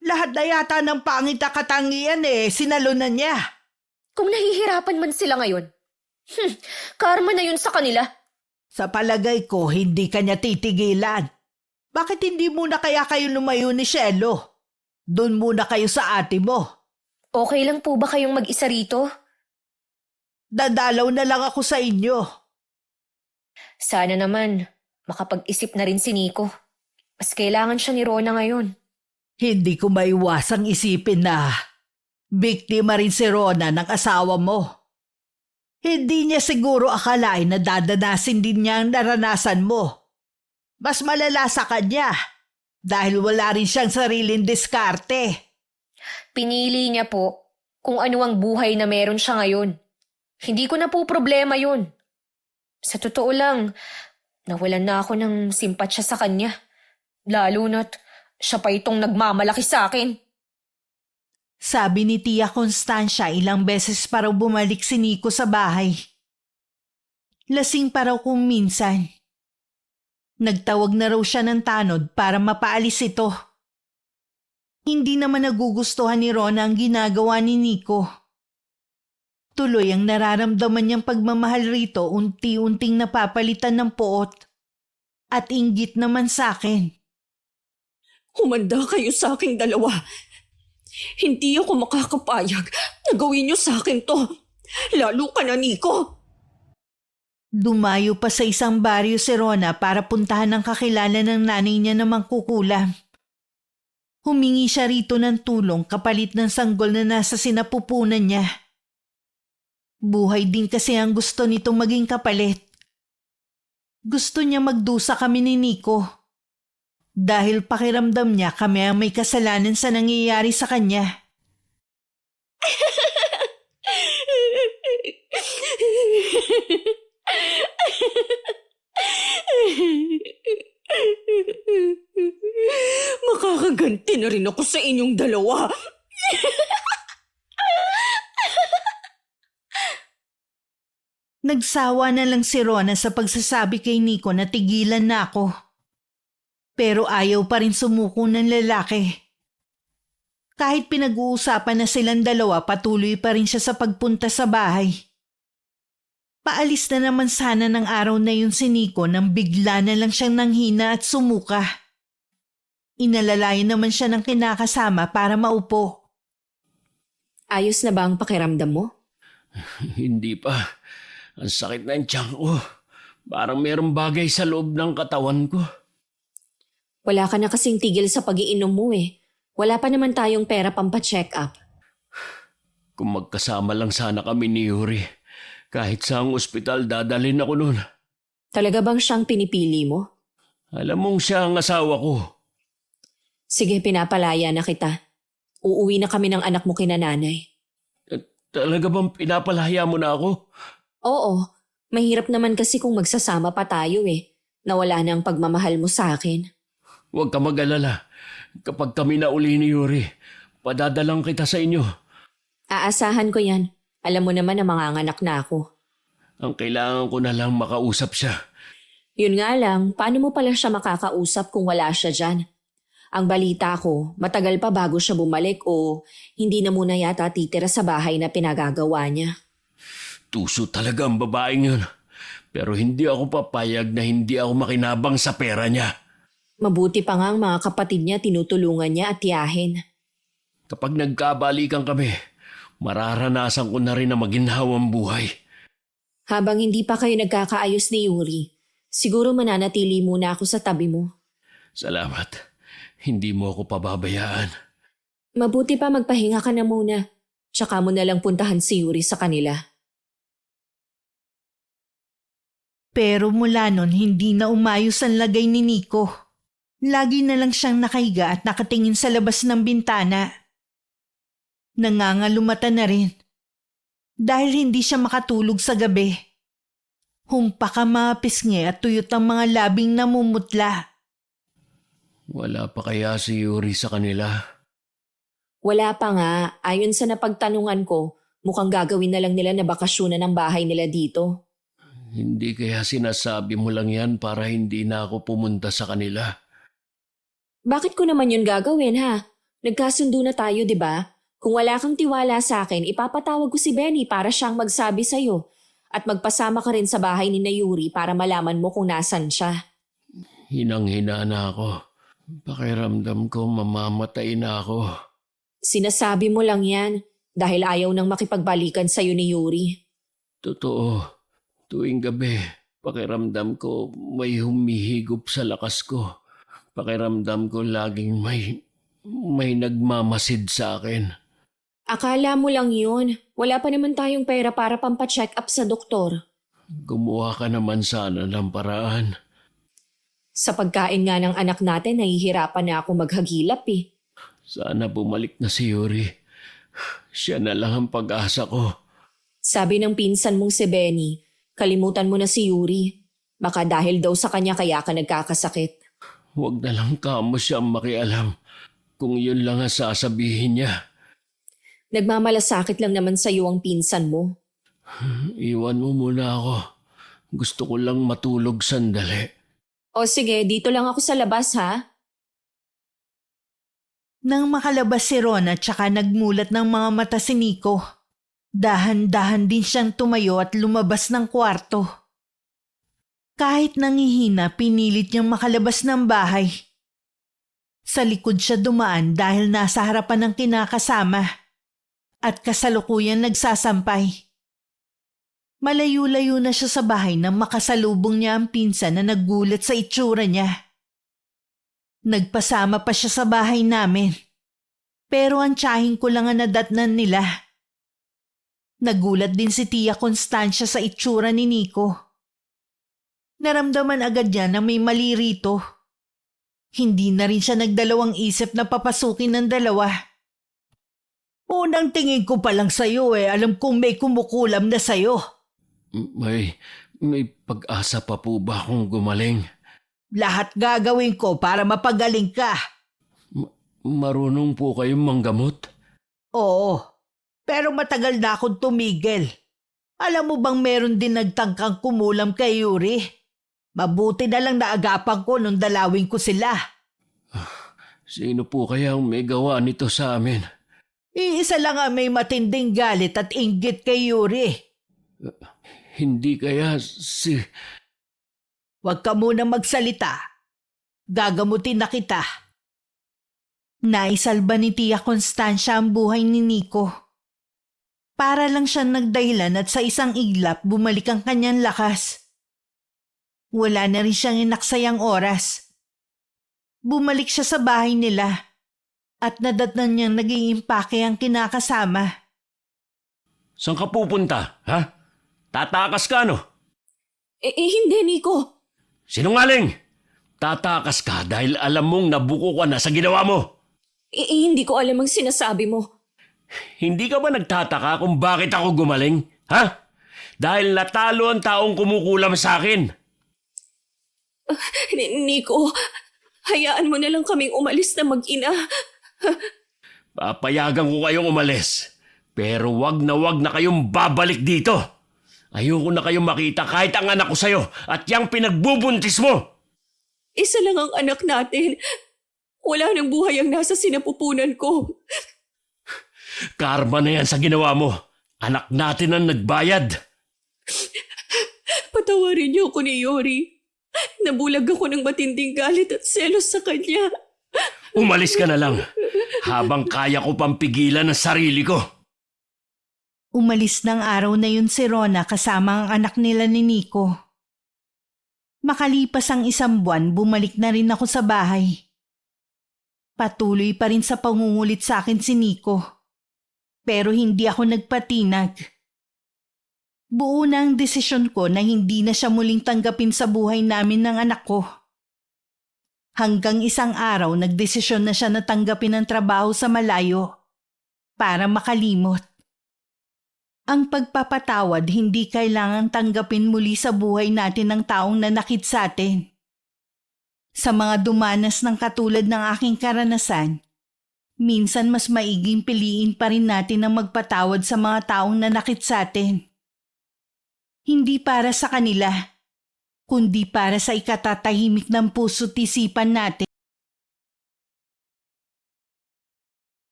Lahat na yata ng pangit na katangian sinalunan niya. Kung nahihirapan man sila ngayon, karma na yun sa kanila. Sa palagay ko, hindi ka niya titigilan. Bakit hindi muna kaya kayo lumayo ni Shelo? Doon muna kayo sa ate mo. Okay lang po ba kayong mag-isa rito? Dadalaw na lang ako sa inyo. Sana naman makapag-isip na rin si Nico. Mas kailangan siya ni Rona ngayon. Hindi ko maiwasang isipin na biktima rin si Rona ng asawa mo. Hindi niya siguro akalain na dadanasin din niya ang naranasan mo. Mas malala sa kanya dahil wala rin siyang sariling diskarte. Pinili niya po kung ano ang buhay na meron siya ngayon. Hindi ko na po problema yun. Sa totoo lang, nawalan na ako ng simpatsya sa kanya. Lalo na't siya pa itong nagmamalaki sa akin. Sabi ni Tia Constancia ilang beses pa raw bumalik si Nico sa bahay. Lasing pa raw kung minsan. Nagtawag na raw siya ng tanod para mapaalis ito. Hindi naman nagugustuhan ni Rona ang ginagawa ni Nico. Tuloy ang nararamdaman niyang pagmamahal rito unti-unting napapalitan ng poot. At inggit naman sa akin. Humanda kayo sa aking dalawa. Hindi ako makakapayag na gawin niyo sa akin to. Lalo ka na, Nico. Dumayo pa sa isang baryo si Rona para puntahan ang kakilala ng nanay niya na mangkukulam. Humingi siya rito ng tulong kapalit ng sanggol na nasa sinapupunan niya. Buhay din kasi ang gusto nitong maging kapalit. Gusto niya magdusa kami ni Nico. Dahil pakiramdam niya kami ang may kasalanan sa nangyayari sa kanya. Makakaganti na rin ako sa inyong dalawa. Nagsawa na lang si Rona sa pagsasabi kay Nico na tigilan na ako. Pero ayaw pa rin sumuko ng lalaki. Kahit pinag-uusapan na silang dalawa, patuloy pa rin siya sa pagpunta sa bahay. Paalis na naman sana ng araw na yun si Nico nang bigla na lang siyang nanghina at sumuka. Inalalayan naman siya ng kinakasama para maupo. Ayos na ba ang pakiramdam mo? Hindi pa. Ang sakit na yung tiyan ko. Parang merong bagay sa loob ng katawan ko. Wala ka na kasing tigil sa pag-iinom mo eh. Wala pa naman tayong pera pampa-check up. Kung magkasama lang sana kami ni Yuri, kahit sa ang ospital dadalhin ako nun. Talaga bang siyang pinipili mo? Alam mong siya ang asawa ko. Sige, pinapalaya na kita. Uuwi na kami ng anak mo kina nanay. Talaga bang pinapalaya mo na ako? Oo, mahirap naman kasi kung magsasama pa tayo Nawala na ang pagmamahal mo sa akin. Huwag ka mag-alala. Kapag kami na uli ni Yuri, padadalang kita sa inyo. Aasahan ko yan. Alam mo naman na manganganak na ako. Ang kailangan ko na lang makausap siya. Yun nga lang, paano mo pala siya makakausap kung wala siya dyan? Ang balita ko, matagal pa bago siya bumalik o hindi na muna yata titira sa bahay na pinagagawa niya. Tuso talaga ang babaeng yun. Pero hindi ako papayag na hindi ako makinabang sa pera niya. Mabuti pa nga ang mga kapatid niya tinutulungan niya at tiyahin. Kapag nagkabalikan kami, mararanasan ko na rin na maginhawang buhay. Habang hindi pa kayo nagkakaayos ni Yuri, siguro mananatili muna ako sa tabi mo. Salamat. Hindi mo ako pababayaan. Mabuti pa magpahinga ka na muna. Tsaka mo na lang puntahan si Yuri sa kanila. Pero mula nun hindi na umayos ang lagay ni Nico. Lagi na lang siyang nakahiga at nakatingin sa labas ng bintana. Nangangalumata na rin. Dahil hindi siya makatulog sa gabi. Humpak ang mga pisngi at tuyot ang mga labing namumutla. Wala pa kaya si Yuri sa kanila? Wala pa nga, ayon sa napagtanungan ko, mukhang gagawin na lang nila na bakasyonan ng bahay nila dito. Hindi kaya sinasabi mo lang yan para hindi na ako pumunta sa kanila? Bakit ko naman yun gagawin ha? Nagkasundo na tayo, di ba? Kung wala kang tiwala sa akin, ipapatawag ko si Benny para siyang magsabi sa'yo. At magpasama ka rin sa bahay ni na Yuri para malaman mo kung nasan siya. Hinang-hina na ako. Pakiramdam ko mamamatay na ako. Sinasabi mo lang yan dahil ayaw nang makipagbalikan sa'yo ni Yuri. Totoo. Tuwing gabi, pakiramdam ko may humihigop sa lakas ko. Pakiramdam ko laging may nagmamasid sa akin. Akala mo lang yun. Wala pa naman tayong pera para pampacheck up sa doktor. Gumawa ka naman sana ng paraan. Sa pagkain nga ng anak natin, nahihirapan na ako maghagilap Sana bumalik na si Yuri. Siya na lang ang pag-asa ko. Sabi ng pinsan mong si Benny, kalimutan mo na si Yuri. Baka dahil daw sa kanya kaya ka nagkakasakit. Huwag na lang kamo siyang makialam kung yun lang ang sasabihin niya. Nagmamalasakit lang naman sa iyo ang pinsan mo. Iwan mo muna ako. Gusto ko lang matulog sandali. O sige, dito lang ako sa labas ha. Nang makalabas si Rona tsaka nagmulat ng mga mata si Nico, dahan-dahan din siyang tumayo at lumabas ng kwarto. Kahit nangihina, pinilit niyang makalabas ng bahay. Sa likod siya dumaan dahil nasa harapan ng kinakasama at kasalukuyan nagsasampay. Malayo-layo na siya sa bahay nang makasalubong niya ang pinsan na naggulat sa itsura niya. Nagpasama pa siya sa bahay namin. Pero ang tiyahing ko lang ang nadatnan nila. Nagulat din si Tia Constancia sa itsura ni Nico. Naramdaman agad niya na may mali rito. Hindi na rin siya nagdalawang isip na papasukin ng dalawa. Unang tingin ko pa lang sa'yo alam kong may kumukulam na sa'yo. May pag-asa pa po ba akong gumaling? Lahat gagawin ko para mapagaling ka. Marunong po kayong manggamot? Oo, pero matagal na akong tumigil. Alam mo bang meron din nagtangkang kumulam kay Yuri? Mabuti na lang naagapan ko nung dalawin ko sila. Sino po kaya ang may gawa nito sa amin? Iisa lang ang may matinding galit at inggit kay Yuri. Hindi kaya si... Huwag ka muna magsalita. Gagamutin na kita. Naisalba ni Tia Constancia ang buhay ni Nico. Para lang siyang nagdahilan at sa isang iglap bumalik ang kanyang lakas. Wala na rin siyang inaksayang oras. Bumalik siya sa bahay nila at nadatnan niyang nag-iimpake ang kinakasama. Saan ka pupunta, ha? Tatakas ka, no? Hindi, Nico. Sinungaling! Tatakas ka dahil alam mong nabuko ka na sa ginawa mo. Hindi ko alam ang sinasabi mo. Hindi ka ba nagtataka kung bakit ako gumaling? Ha? Dahil natalo ang taong kumukulam sa akin. Nico, hayaan mo na lang kaming umalis na mag-ina. Papayagan ko kayong umalis. Pero wag na kayong babalik dito. Ayoko na kayong makita kahit ang anak ko sa'yo at yung pinagbubuntis mo. Isa lang ang anak natin. Wala nang buhay ang nasa sinapupunan ko. Karma na yan sa ginawa mo. Anak natin ang nagbayad. Patawarin niyo ako ni Yuri. Nabulag ako ng matinding galit at selos sa kanya. Umalis ka na lang. Habang kaya ko pang pigilan ang sarili ko. Umalis ng araw na yun si Rona kasama ang anak nila ni Nico. Makalipas ang 1 buwan, bumalik na rin ako sa bahay. Patuloy pa rin sa pangungulit sa akin si Nico. Pero hindi ako nagpatinag. Buo na ang desisyon ko na hindi na siya muling tanggapin sa buhay namin ng anak ko. Hanggang isang araw nagdesisyon na siya na tanggapin ang trabaho sa malayo para makalimot. Ang pagpapatawad hindi kailangang tanggapin muli sa buhay natin ng taong nanakit sa atin. Sa mga dumanas ng katulad ng aking karanasan, minsan mas maiging piliin pa rin natin ang magpatawad sa mga taong nanakit sa atin. Hindi para sa kanila, kundi para sa ikatatahimik ng puso't isipan natin.